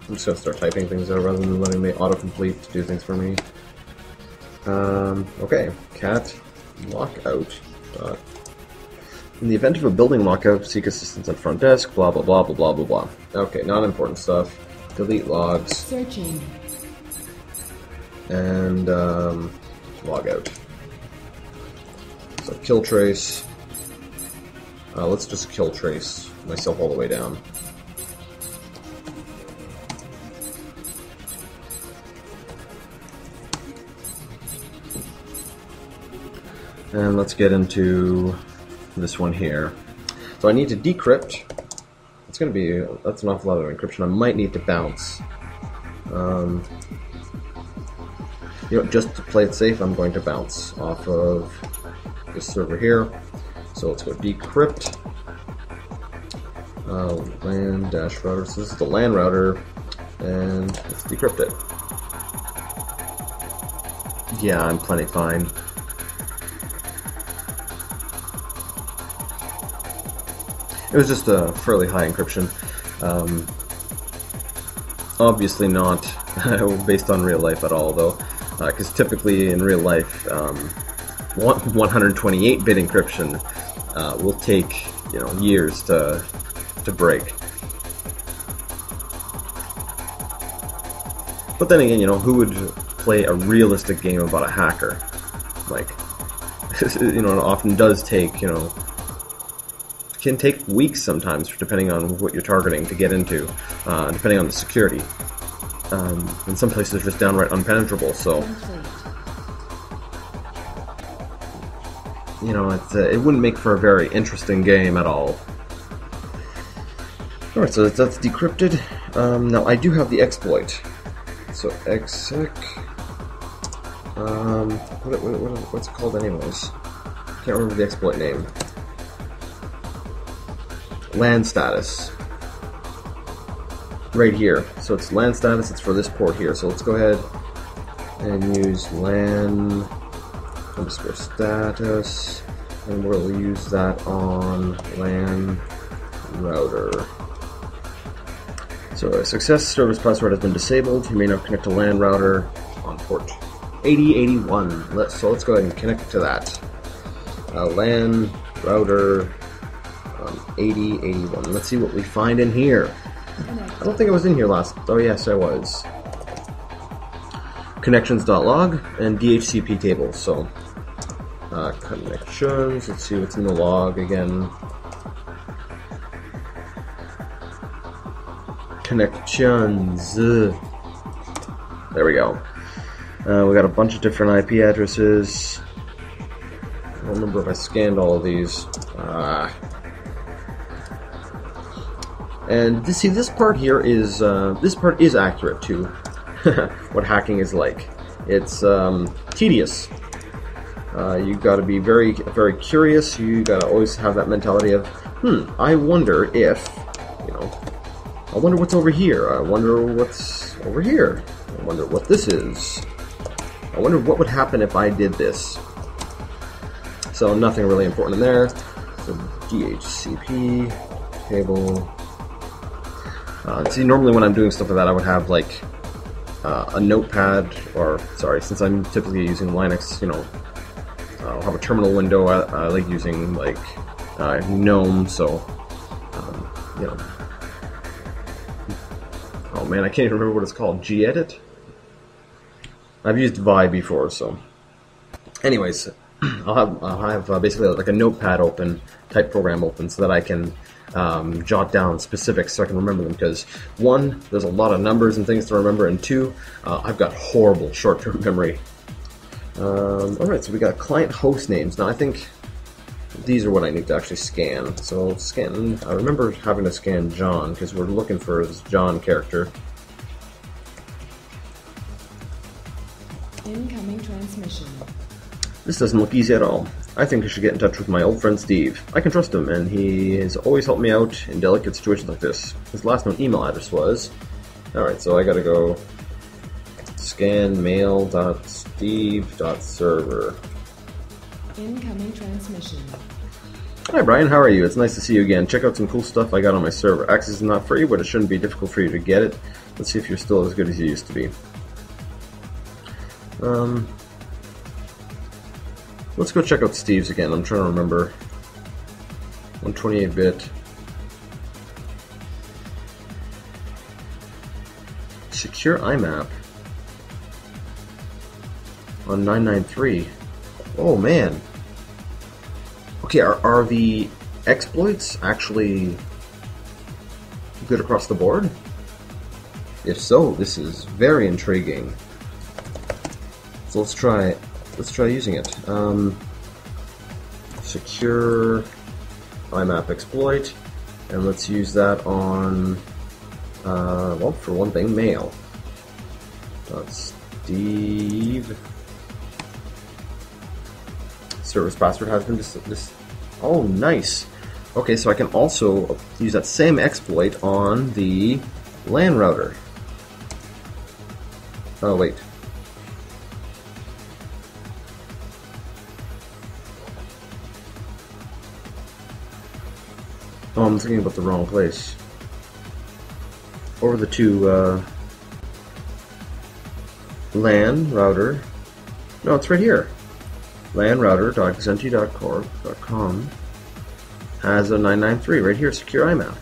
I'm just gonna start typing things out rather than letting me autocomplete to do things for me. Okay, cat lockout. In the event of a building lockout, seek assistance at front desk. Blah blah blah blah blah blah blah. Okay, not important stuff. Delete logs. Searching. And log out. So kill trace. Let's just kill trace myself all the way down. And let's get into this one here. So I need to decrypt. It's going to be, that's an awful lot of encryption. I might need to bounce. Just to play it safe, I'm going to bounce off of this server here. So let's go decrypt. LAN dash router. So this is the LAN router, and let's decrypt it. Yeah, I'm plenty fine. It was just a fairly high encryption. Obviously not based on real life at all, though, because typically in real life, 128-bit encryption will take years to break. But then again, who would play a realistic game about a hacker? Like, it often does take can take weeks sometimes, depending on what you're targeting to get into, depending on the security. And some places are just downright unpenetrable, so it wouldn't make for a very interesting game at all. Alright, so that's decrypted. Now I do have the exploit. So exec. What's it called anyways? Can't remember the exploit name. LAN status. Right here. So it's LAN status, it's for this port here. So let's go ahead and use LAN underscore status, and we'll use that on LAN router. So a success service password has been disabled. You may now connect to LAN router on port 8081. Let's go ahead and connect to that. LAN router 8081. Let's see what we find in here. I don't think I was in here last. Oh yes, I was. Connections.log and DHCP tables. So connections. Let's see what's in the log again. Connections. There we go. We got a bunch of different IP addresses. I don't remember if I scanned all of these. And this part here is accurate to what hacking is like. It's tedious. You got to be very, very curious. You got to always have that mentality of, I wonder if, I wonder what's over here. I wonder what's over here. I wonder what this is. I wonder what would happen if I did this. So nothing really important in there. So DHCP. table. See, normally when I'm doing stuff like that, I would have like a notepad, or sorry, since I'm typically using Linux, you know, I'll have a terminal window. I like using like GNOME, so you know. Oh man, I can't even remember what it's called. Gedit? I've used Vi before, so. Anyways, I'll have basically like a notepad open, type program open, so that I can jot down specifics so I can remember them. Because one, there's a lot of numbers and things to remember, and two, I've got horrible short-term memory. Alright, so we got client host names. Now I think these are what I need to actually scan. So scan, I remember having to scan John, because we're looking for this John character. Incoming transmission. This doesn't look easy at all. I think I should get in touch with my old friend Steve. I can trust him, and he has always helped me out in delicate situations like this. His last known email address was... Alright, so I gotta go scan mail.steve.server. Incoming transmission. Hi Brian, how are you? It's nice to see you again. Check out some cool stuff I got on my server. Access is not free, but it shouldn't be difficult for you to get it. Let's see if you're still as good as you used to be. Let's go check out Steve's again. I'm trying to remember. 128-bit. Secure IMAP. On 993. Oh man. Okay, are the exploits actually good across the board? If so, this is very intriguing. So let's try using it. Secure IMAP exploit, and let's use that on, well, for one thing, mail. Steve. Service password has been oh, nice. Okay, so I can also use that same exploit on the LAN router. Oh, wait. Oh, I'm thinking about the wrong place. Over the two, LAN router. No, it's right here. LANrouter.xenti.corp.com has a 993 right here, secure IMAP.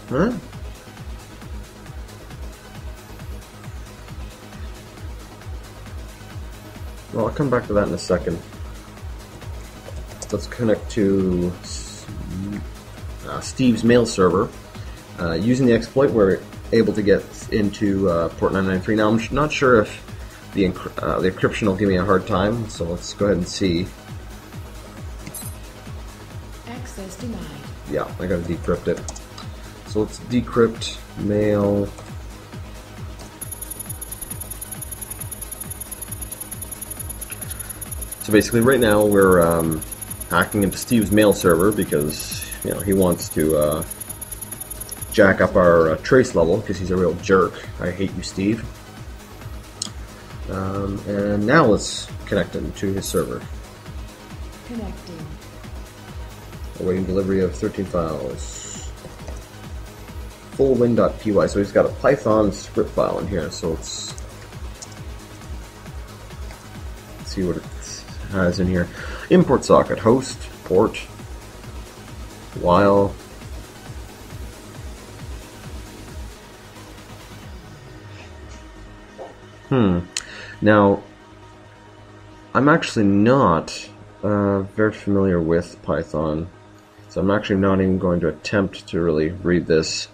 Huh? Well, I'll come back to that in a second. Let's connect to Steve's mail server. Using the exploit, we're able to get into port 993. Now, I'm not sure if the encryption will give me a hard time, so let's go ahead and see. Access denied. Yeah, I gotta decrypt it. So let's decrypt mail. So basically, right now we're hacking into Steve's mail server because he wants to jack up our trace level because he's a real jerk. I hate you, Steve. And now let's connect him to his server. Connecting. Awaiting delivery of 13 files. Fullwin.py. So he's got a Python script file in here. So let's see what it has in here. Import socket, host, port, while. Now, I'm actually not very familiar with Python, so I'm actually not even going to attempt to really read this.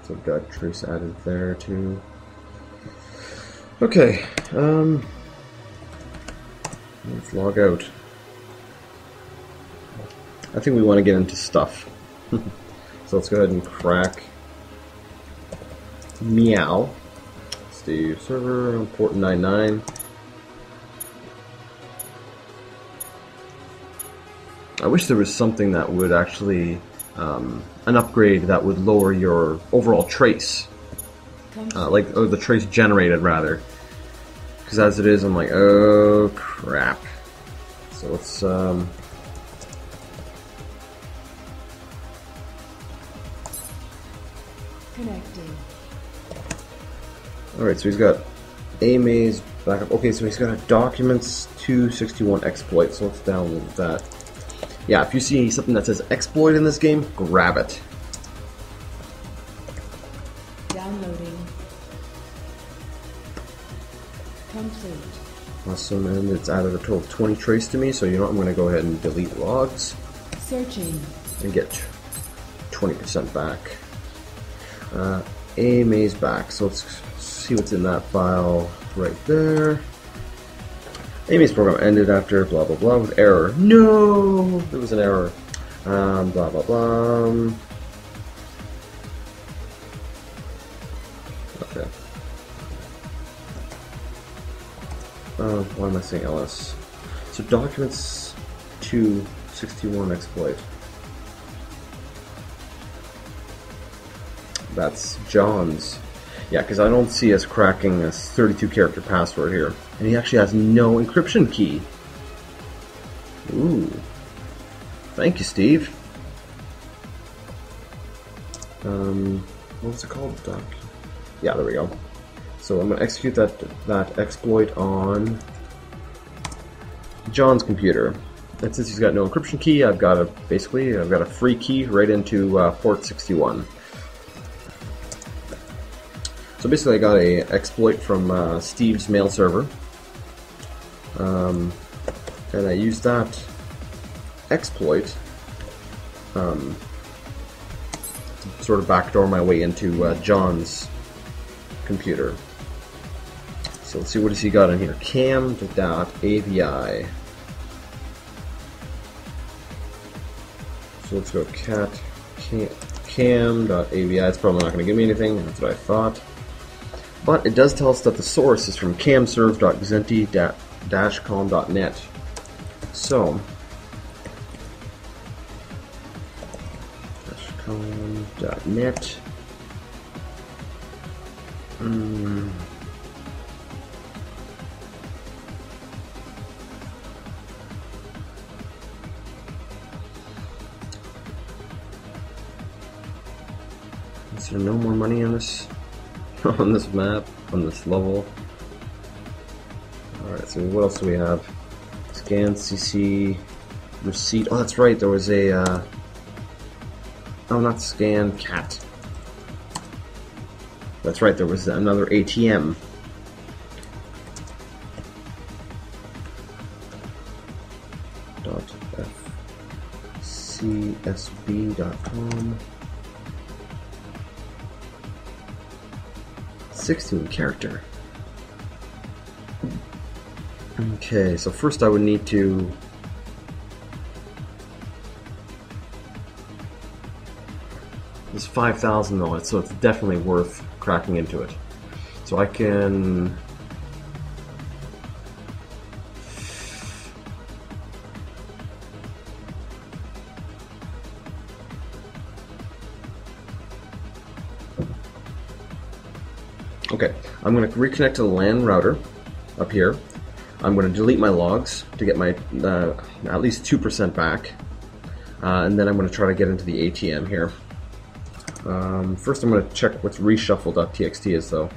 So I've got trace added there too. Okay, let's log out. I think we want to get into stuff. So let's go ahead and crack meow. Steve server, port 99. I wish there was something that would actually, an upgrade that would lower your overall trace. Or the trace generated, rather. Because as it is, I'm like, oh crap. So let's, Connecting. Alright, so he's got a maze backup. Okay, so he's got a documents 261 exploit, so let's download that. Yeah, if you see something that says exploit in this game, grab it. Downloading. Complete. Awesome, and it's added a total of 20 trace to me, so you know what, I'm going to go ahead and delete logs. Searching. And get 20% back. A maze back, so let's see what's in that file right there. A maze program ended after blah blah blah with error. No! There was an error. Blah blah blah. Okay. Why am I saying ls? So documents 261 exploit. That's John's. Yeah, because I don't see us cracking this 32 character password here. And he actually has no encryption key. Ooh. Thank you, Steve. What was it called? Doc. Yeah, there we go. So I'm going to execute that exploit on John's computer. And since he's got no encryption key, I've got a free key right into port 61. So basically I got a exploit from Steve's mail server, and I used that exploit to sort of backdoor my way into John's computer. So let's see, what has he got in here? Cam.avi. So let's go cam.avi. It's probably not going to give me anything, that's what I thought. But it does tell us that the source is from camserve.xenti-com.net. So, -com.net. Is there no more money on this? On this map, on this level. Alright, so what else do we have? Scan, CC, receipt. Oh, that's right, there was a, oh, not scan, cat. That's right, there was another ATM. .fcsb.com. 16 character. Okay, so first I would need to It's 5,000 though, so it's definitely worth cracking into it. So I can Okay, I'm going to reconnect to the LAN router up here. I'm going to delete my logs to get my at least 2% back. And then I'm going to try to get into the ATM here. First I'm going to check what reshuffle.txt is though.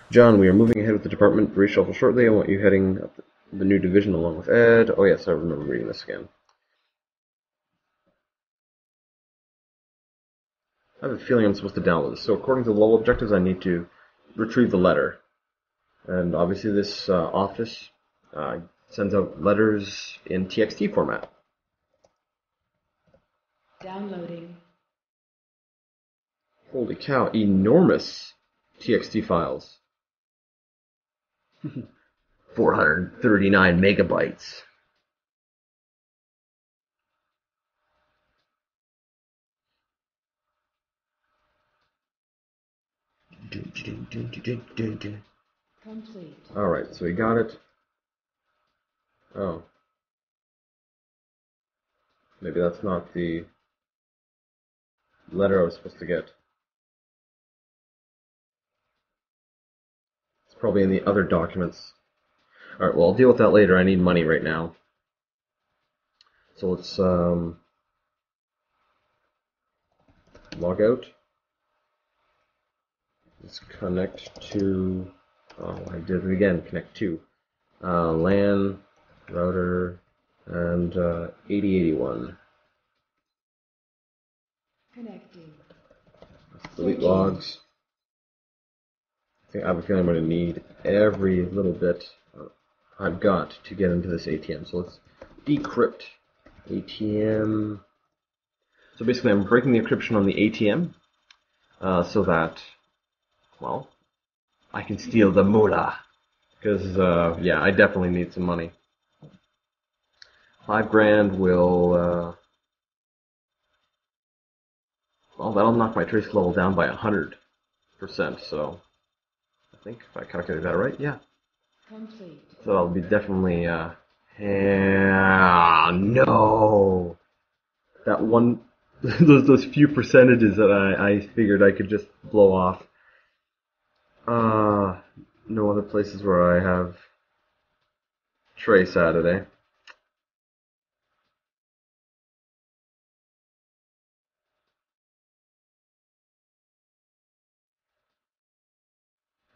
John, we are moving ahead with the department reshuffle shortly. I want you heading up the new division along with Ed. Oh yes, I remember reading this again. I have a feeling I'm supposed to download this. So according to the level objectives, I need to retrieve the letter. And obviously this office sends out letters in TXT format. Downloading. Holy cow, enormous TXT files. 439 megabytes. Complete. Alright, so we got it. Oh. Maybe that's not the letter I was supposed to get. It's probably in the other documents. Alright, well, I'll deal with that later. I need money right now. So let's log out. Let's connect to, oh, I did it again, connect to LAN, router, and 8081. Connecting. Let's delete logs. I have a feeling I'm going to need every little bit I've got to get into this ATM. So let's decrypt ATM. So basically I'm breaking the encryption on the ATM so that, well, I can steal the moolah. Because, yeah, I definitely need some money. 5 grand will, well, that'll knock my trace level down by 100%, so I think if I calculated that right, yeah. Complete. So that'll be definitely, no! That one, those few percentages that I figured I could just blow off. No other places where I have trace added, eh?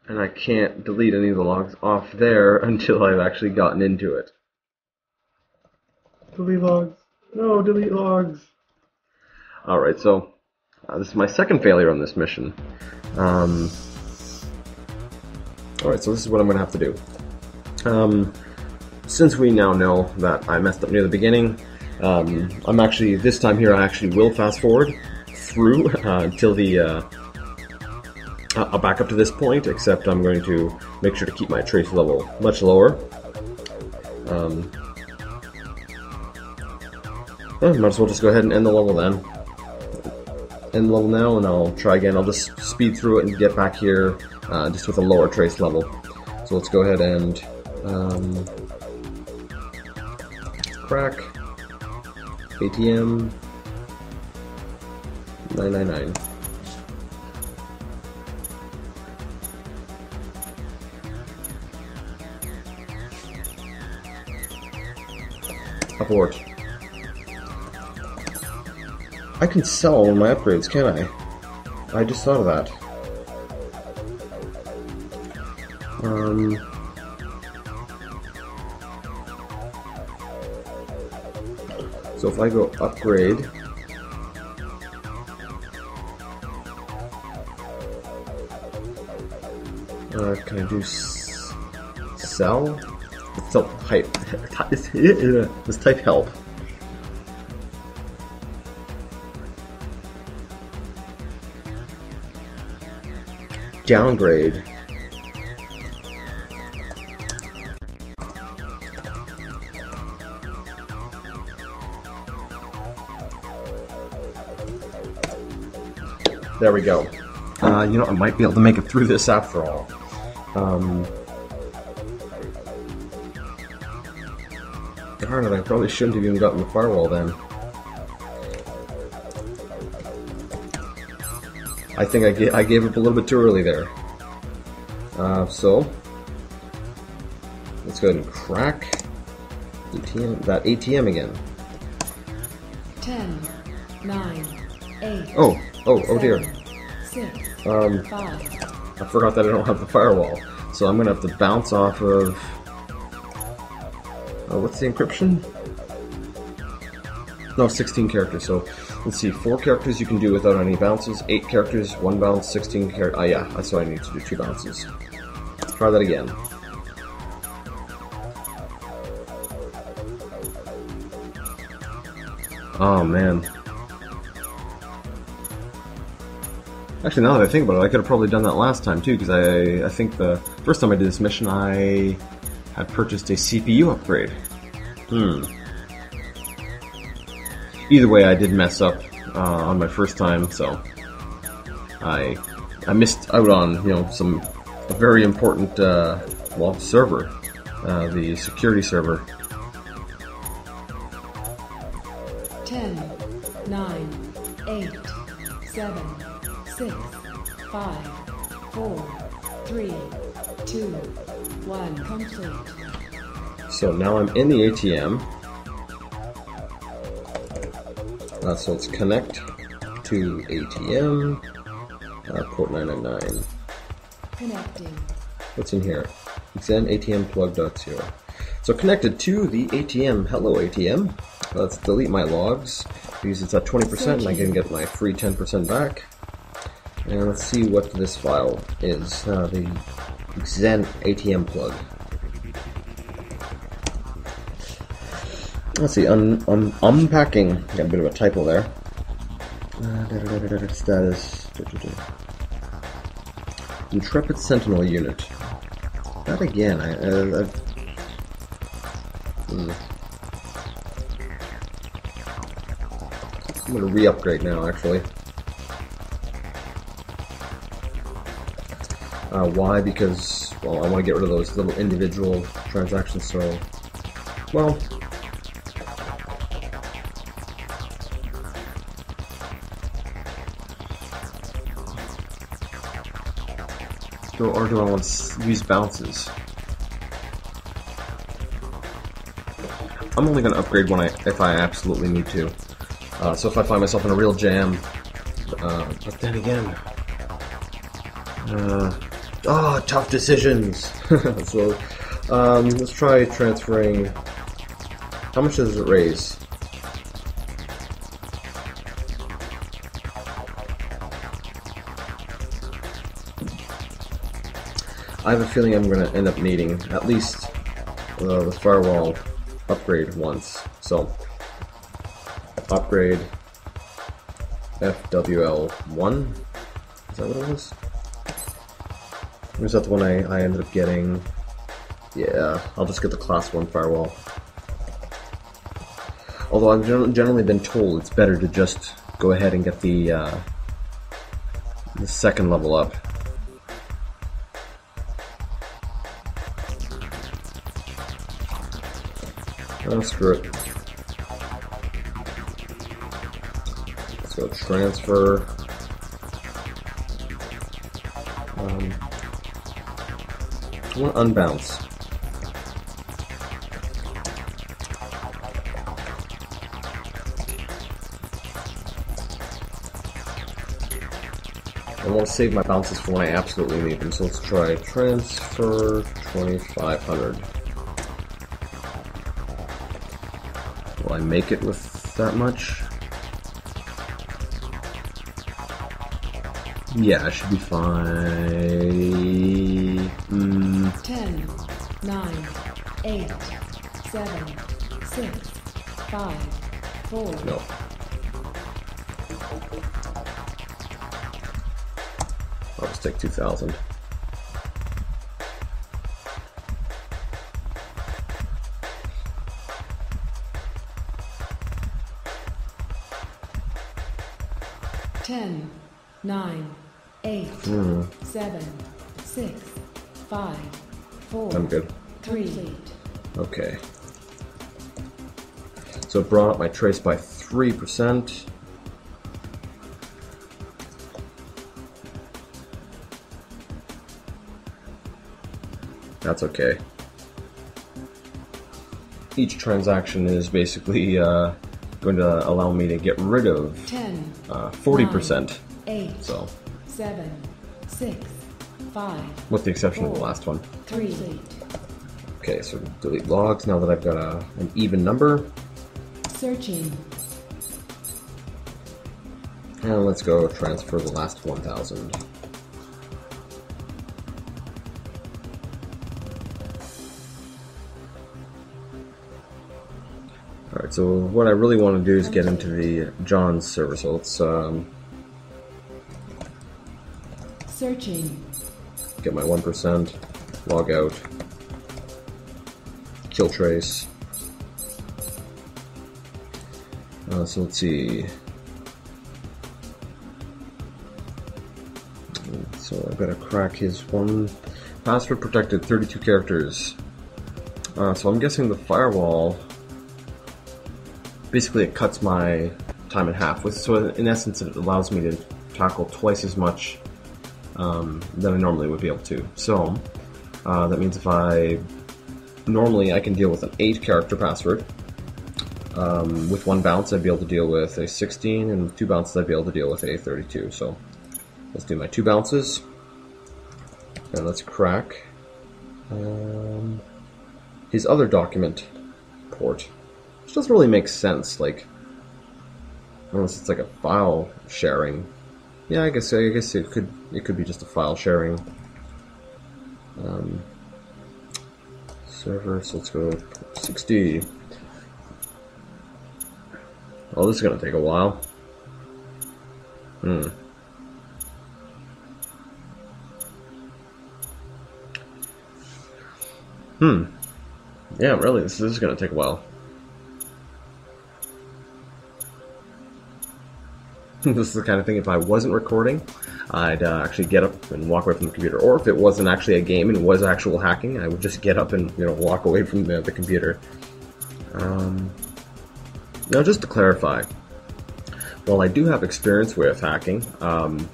And I can't delete any of the logs off there until I've actually gotten into it. Delete logs. No, delete logs. Alright, so this is my second failure on this mission. Alright, so this is what I'm going to have to do. Since we now know that I messed up near the beginning, I'm actually, this time here I actually will fast forward through until the I'll back up to this point, except I'm going to make sure to keep my trace level much lower. Might as well just go ahead and end the level then. End the level now, and I'll try again. I'll just speed through it and get back here just with a lower trace level. So let's go ahead and crack ATM 999. Abort. I can sell all my upgrades, can't I? I just thought of that. So if I go upgrade, can I do sell? Let's type let's type help. Downgrade. There we go. You know, I might be able to make it through this after all. Darn it, I probably shouldn't have even gotten the firewall then. I think I gave up a little bit too early there. So let's go ahead and crack that ATM again. 10, 9, 8. Oh dear. 6, 5. I forgot that I don't have the firewall, so I'm gonna have to bounce off of. What's the encryption? No, 16 characters. So let's see, 4 characters you can do without any bounces, 8 characters, 1 bounce, 16 characters. Oh yeah, that's what I need to do, 2 bounces. Try that again. Oh man. Actually, now that I think about it, I could have probably done that last time too, because I think the first time I did this mission, I had purchased a CPU upgrade. Either way, I did mess up on my first time, so I missed out on a very important server, the security server. 10, 9, 8, 7, 6, 5, 4, 3, 2, 1. Complete. So now I'm in the ATM. So let's connect to ATM. Port 999. Connecting. What's in here? Xen ATM plug.0. So connected to the ATM. Hello ATM. Let's delete my logs because it's at 20% and I can get my free 10% back. And let's see what this file is. The Xen ATM plug. Let's see, unpacking. Got a bit of a typo there. Status. Intrepid Sentinel unit. That again, I'm going to re-upgrade now, actually. Why? Because, well, I want to get rid of those little individual transactions, so... Well... Or do I want to use bounces? I'm only going to upgrade if I absolutely need to. So if I find myself in a real jam, but then again, tough decisions. So let's try transferring. How much does it raise? I have a feeling I'm going to end up needing at least the firewall upgrade once. So, upgrade FWL1. Is that what it was? Or is that the one I ended up getting? Yeah, I'll just get the class 1 firewall. Although I've generally been told it's better to just go ahead and get the second level up. Oh, screw it. Let's go transfer. I want to unbounce. I want to save my bounces for when I absolutely need them, so let's try transfer 2500. Will I make it with that much? Yeah, I should be fine. 10, 9, 8, 7, 6, 5, 4. No. I'll just take 2000. Ten, 9, 8, 7, 6, 5, 4. I'm good. 3. Okay. So it brought up my trace by 3%. That's okay. Each transaction is basically going to allow me to get rid of 40%. 8, so 7, 6, 5. With the exception 4, of the last one. 3. Okay, so delete logs now that I've got an even number. Searching. And let's go transfer the last 1000. Alright, so what I really want to do is get into the John's server, so let's Searching. get my 1%, log out. kill trace. So let's see. So I've got to crack his one password protected 32 characters. So I'm guessing the firewall, basically it cuts my time in half. So in essence it allows me to tackle twice as much than I normally would be able to. So that means normally I can deal with an 8 character password. With one bounce I'd be able to deal with a 16, and with 2 bounces I'd be able to deal with a 32. So let's do my 2 bounces, and let's crack his other document port, which doesn't really make sense, like, unless it's like a file sharing. Yeah, I guess it could be just a file sharing server. So let's go with 60. Oh, this is gonna take a while. Yeah, really, this is gonna take a while. This is the kind of thing, if I wasn't recording, I'd actually get up and walk away from the computer. Or if it wasn't actually a game and it was actual hacking, I would just get up and walk away from the computer. Now, just to clarify, while I do have experience with hacking, and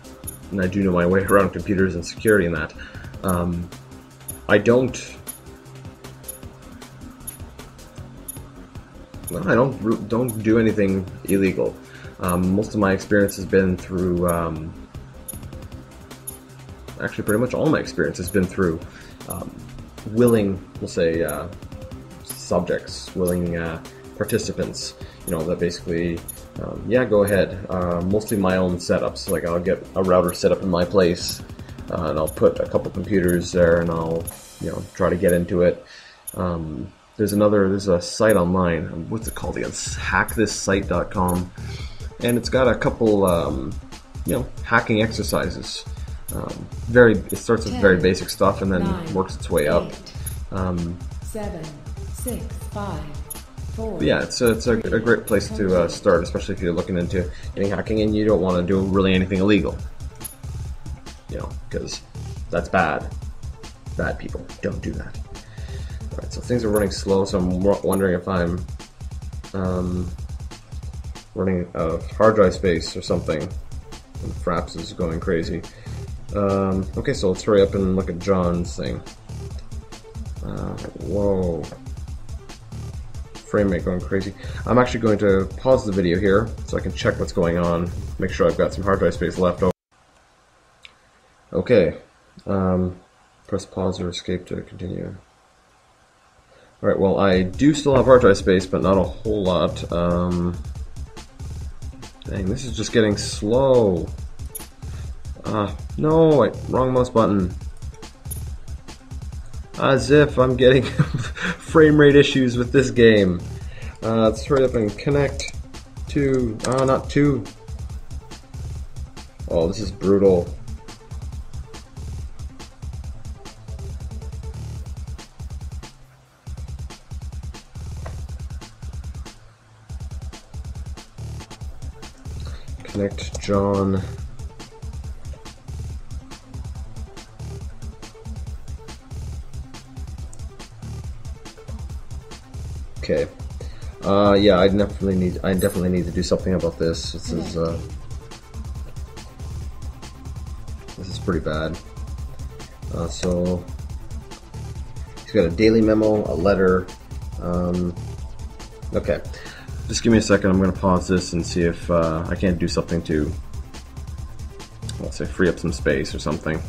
I do know my way around computers and security and that, I don't do anything illegal. Most of my experience has been through, actually pretty much all my experience has been through willing, we'll say, subjects, willing participants, that basically, yeah, go ahead. Mostly my own setups, like I'll get a router set up in my place, and I'll put a couple computers there, and I'll, try to get into it. There's a site online, what's it called again? HackThisSite.com, and it's got a couple, hacking exercises. It starts with 10, very basic stuff and then 9, works its way up. 7, 6, 5, 4. Yeah, it's a great place to start, especially if you're looking into getting hacking and you don't want to do really anything illegal. Because that's bad. Bad people don't do that. Alright, so things are running slow, so I'm wondering if I'm running out of hard drive space or something. And Fraps is going crazy. Okay, so let's hurry up and look at John's thing. Whoa. Frame rate going crazy. I'm actually going to pause the video here so I can check what's going on, make sure I've got some hard drive space left over. Okay. Press pause or escape to continue. Alright, well, I do still have hard drive space, but not a whole lot. Dang, this is just getting slow. No, wrong mouse button. As if I'm getting frame rate issues with this game. Let's hurry up and connect to, not to. Oh, this is brutal. Connect John. Okay. Yeah, I definitely need to do something about this. This is pretty bad. So he's got a daily memo, a letter. Okay. Just give me a second. I'm going to pause this and see if I can't do something to, let's say, free up some space or something.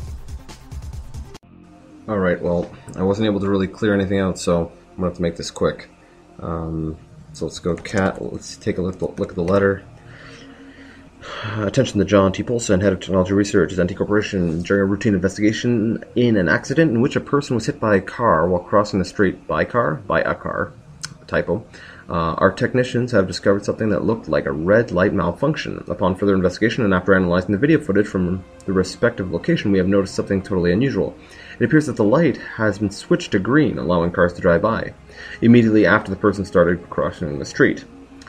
Alright, well, I wasn't able to really clear anything out, so I'm going to have to make this quick. So let's go let's take a look at the letter. Attention to John T. Polson, Head of Technology Research, NT Corporation, during a routine investigation in an accident in which a person was hit by a car while crossing the street by a car, typo. Our technicians have discovered something that looked like a red light malfunction. Upon further investigation and after analyzing the video footage from the respective location, we have noticed something totally unusual. It appears that the light has been switched to green, allowing cars to drive by, immediately after the person started crossing the street.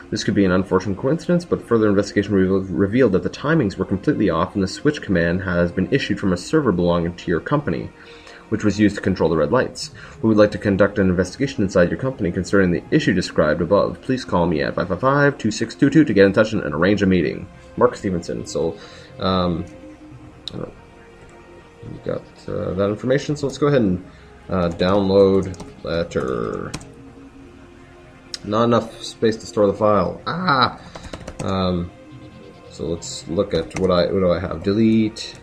This could be an unfortunate coincidence, but further investigation revealed that the timings were completely off and the switch command has been issued from a server belonging to your company, which was used to control the red lights. We would like to conduct an investigation inside your company concerning the issue described above. Please call me at 555-2622 to get in touch and arrange a meeting. Mark Stevenson. So, we got that information, so let's go ahead and download letter. Not enough space to store the file. So let's look at what do I have? Delete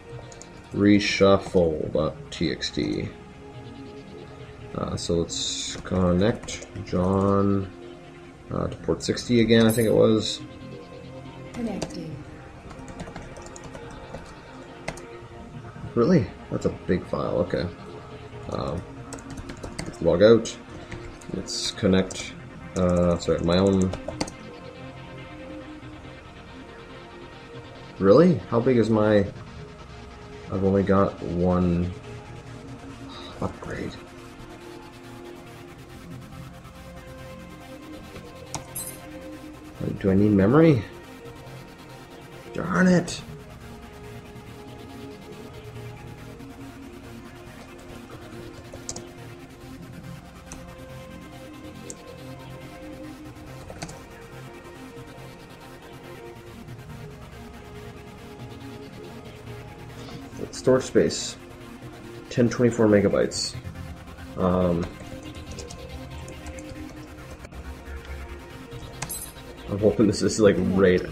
reshuffle.txt. So let's connect John to port 60 again, I think it was. Connecting. Really? That's a big file, okay. Let's log out. Let's connect, my own. Really? How big is my... I've only got one upgrade. Do I need memory? Darn it! Storage space, 1024 megabytes. I'm hoping this is like RAID.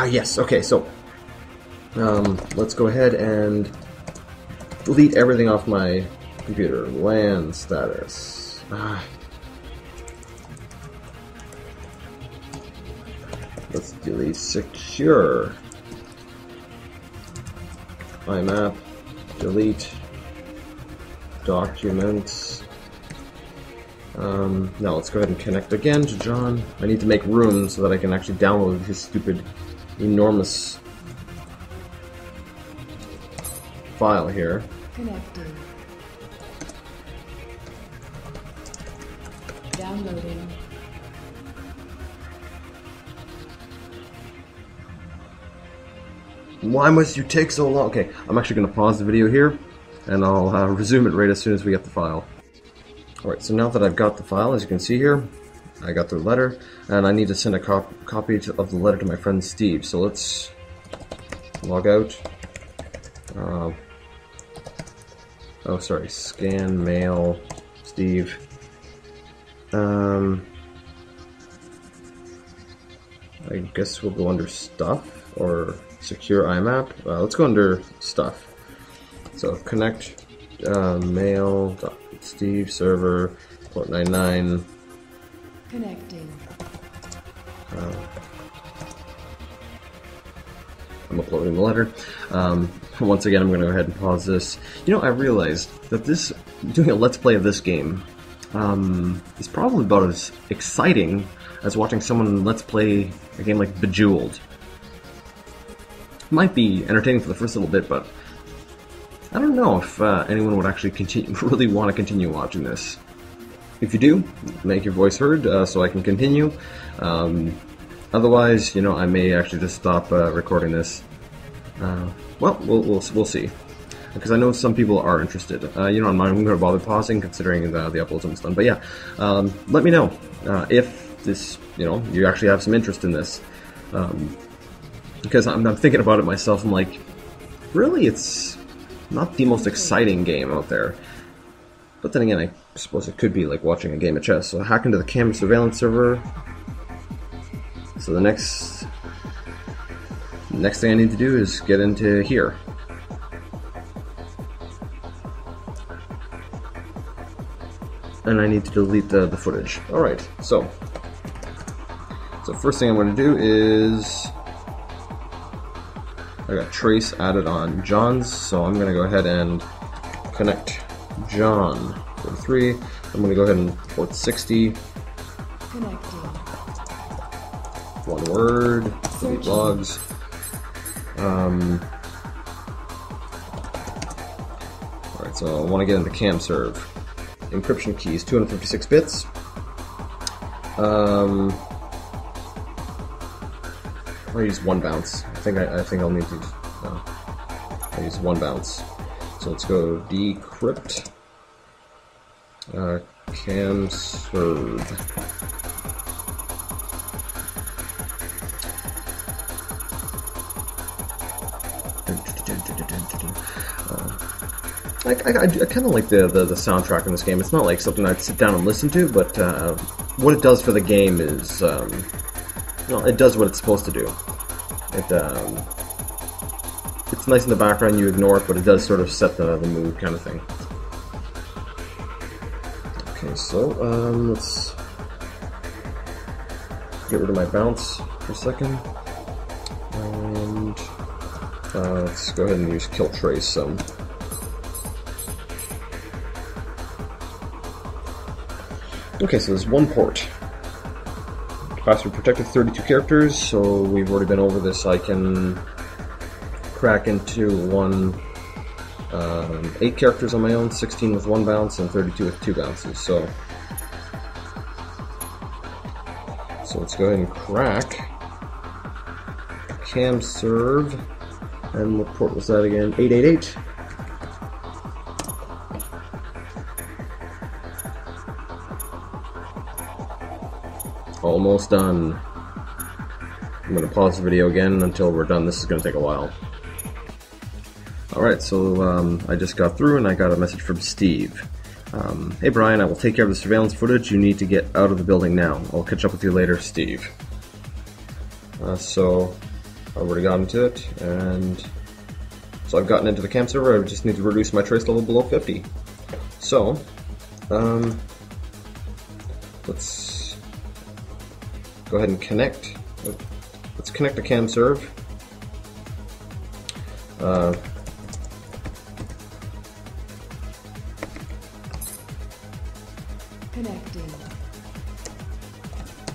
Yes. Okay, so let's go ahead and delete everything off my computer. LAN status. Let's delete secure. IMAP, delete, documents. Now let's go ahead and connect again to John. I need to make room so that I can actually download his stupid, enormous file here. Connecting. Downloading. Why must you take so long? Okay, I'm actually going to pause the video here, and I'll resume it right as soon as we get the file. Alright, so now that I've got the file, as you can see here, I got the letter, and I need to send a copy of the letter to my friend Steve. So let's log out. Scan, mail, Steve. I guess we'll go under stuff, or secure IMAP. Let's go under stuff. So connect mail Steve server port 99. Connecting. I'm uploading the letter. Once again, I'm going to go ahead and pause this. You know, I realized that doing a let's play of this game is probably about as exciting as watching someone let's play a game like Bejeweled. Might be entertaining for the first little bit, but I don't know if anyone would actually really want to continue watching this. If you do, make your voice heard so I can continue. Otherwise, you know, I may actually just stop recording this. Well, we'll see, because I know some people are interested. You know, I'm not even going to bother pausing considering the upload's almost done. But yeah, let me know if this, you know, you actually have some interest in this. Because I'm thinking about it myself, I'm like, really, it's not the most exciting game out there. But then again, I suppose it could be like watching a game of chess. So hack into the camera surveillance server. So the next thing I need to do is get into here. And I need to delete the footage. Alright, so first thing I'm going to do is I got trace added on John's, so I'm going to go ahead and connect John 43. I'm going to go ahead and port 60. Connecting. One word, delete logs. So I want to get into cam serve. Encryption keys, 256 bits. I'll use one bounce. I think I'll need to. I'll use one bounce. So let's go decrypt. Cam serve. I kind of like the soundtrack in this game. It's not like something I'd sit down and listen to, but what it does for the game is, it does what it's supposed to do. It's nice in the background, you ignore it, but it does sort of set the mood kind of thing. Okay, so let's get rid of my bounce for a second, and let's go ahead and use kill trace. Okay, so there's one port. Password protected, 32 characters, so we've already been over this. I can crack into 8 characters on my own, 16 with 1 bounce, and 32 with 2 bounces. So let's go ahead and crack cam serve, and what port was that again? 888. Almost done. I'm going to pause the video again until we're done. This is going to take a while. Alright, so I just got through and I got a message from Steve. Hey Brian, I will take care of the surveillance footage. You need to get out of the building now. I'll catch up with you later, Steve. So I've already gotten to it, and so I've gotten into the camp server. I just need to reduce my trace level below 50. So, let's go ahead and connect. Let's connect the cam serve. Connecting.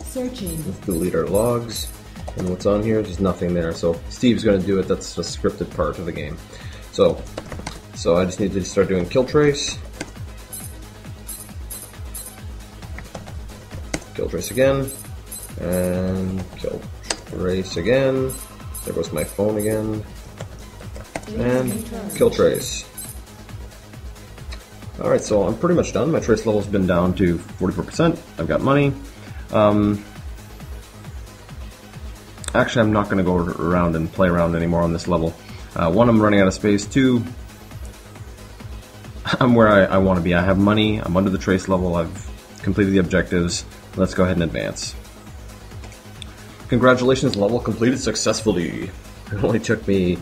Searching. Let's delete our logs. And what's on here? There's nothing there. So Steve's going to do it. That's the scripted part of the game. So I just need to start doing kill trace. Kill trace again. And kill trace again. There goes my phone again. And kill trace. Alright, so I'm pretty much done. My trace level's been down to 44%. I've got money. Actually, I'm not going to go around and play around anymore on this level. One, I'm running out of space. Two, I'm where I want to be. I have money. I'm under the trace level. I've completed the objectives. Let's go ahead and advance. Congratulations, level completed successfully. It only took me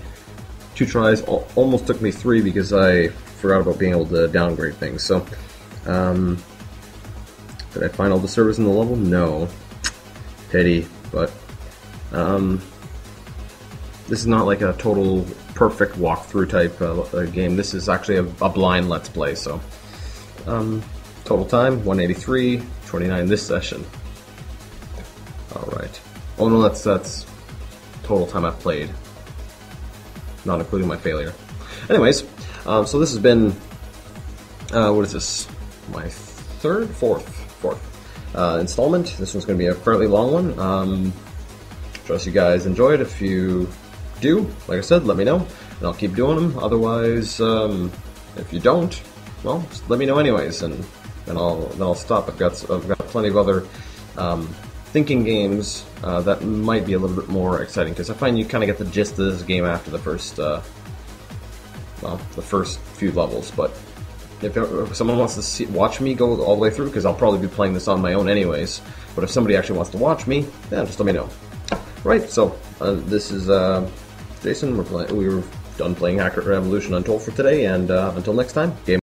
2 tries, almost took me 3 because I forgot about being able to downgrade things. So, did I find all the servers in the level? No. Pity, but this is not like a total perfect walkthrough type game. This is actually a blind let's play. So, total time 183, 29 this session. All right. Oh no, that's total time I've played, not including my failure. Anyways, so this has been what is this? My fourth installment. This one's going to be a fairly long one. Trust you guys enjoyed. If you do, like I said, let me know, and I'll keep doing them. Otherwise, if you don't, well, just let me know anyways, and I'll stop. I've got plenty of other thinking games that might be a little bit more exciting, because I find you kind of get the gist of this game after the first few levels. But if someone wants to watch me go all the way through, because I'll probably be playing this on my own anyways, but if somebody actually wants to watch me, yeah, just let me know. Right, so this is Jason. We were done playing Hacker Revolution Untold for today, and until next time, game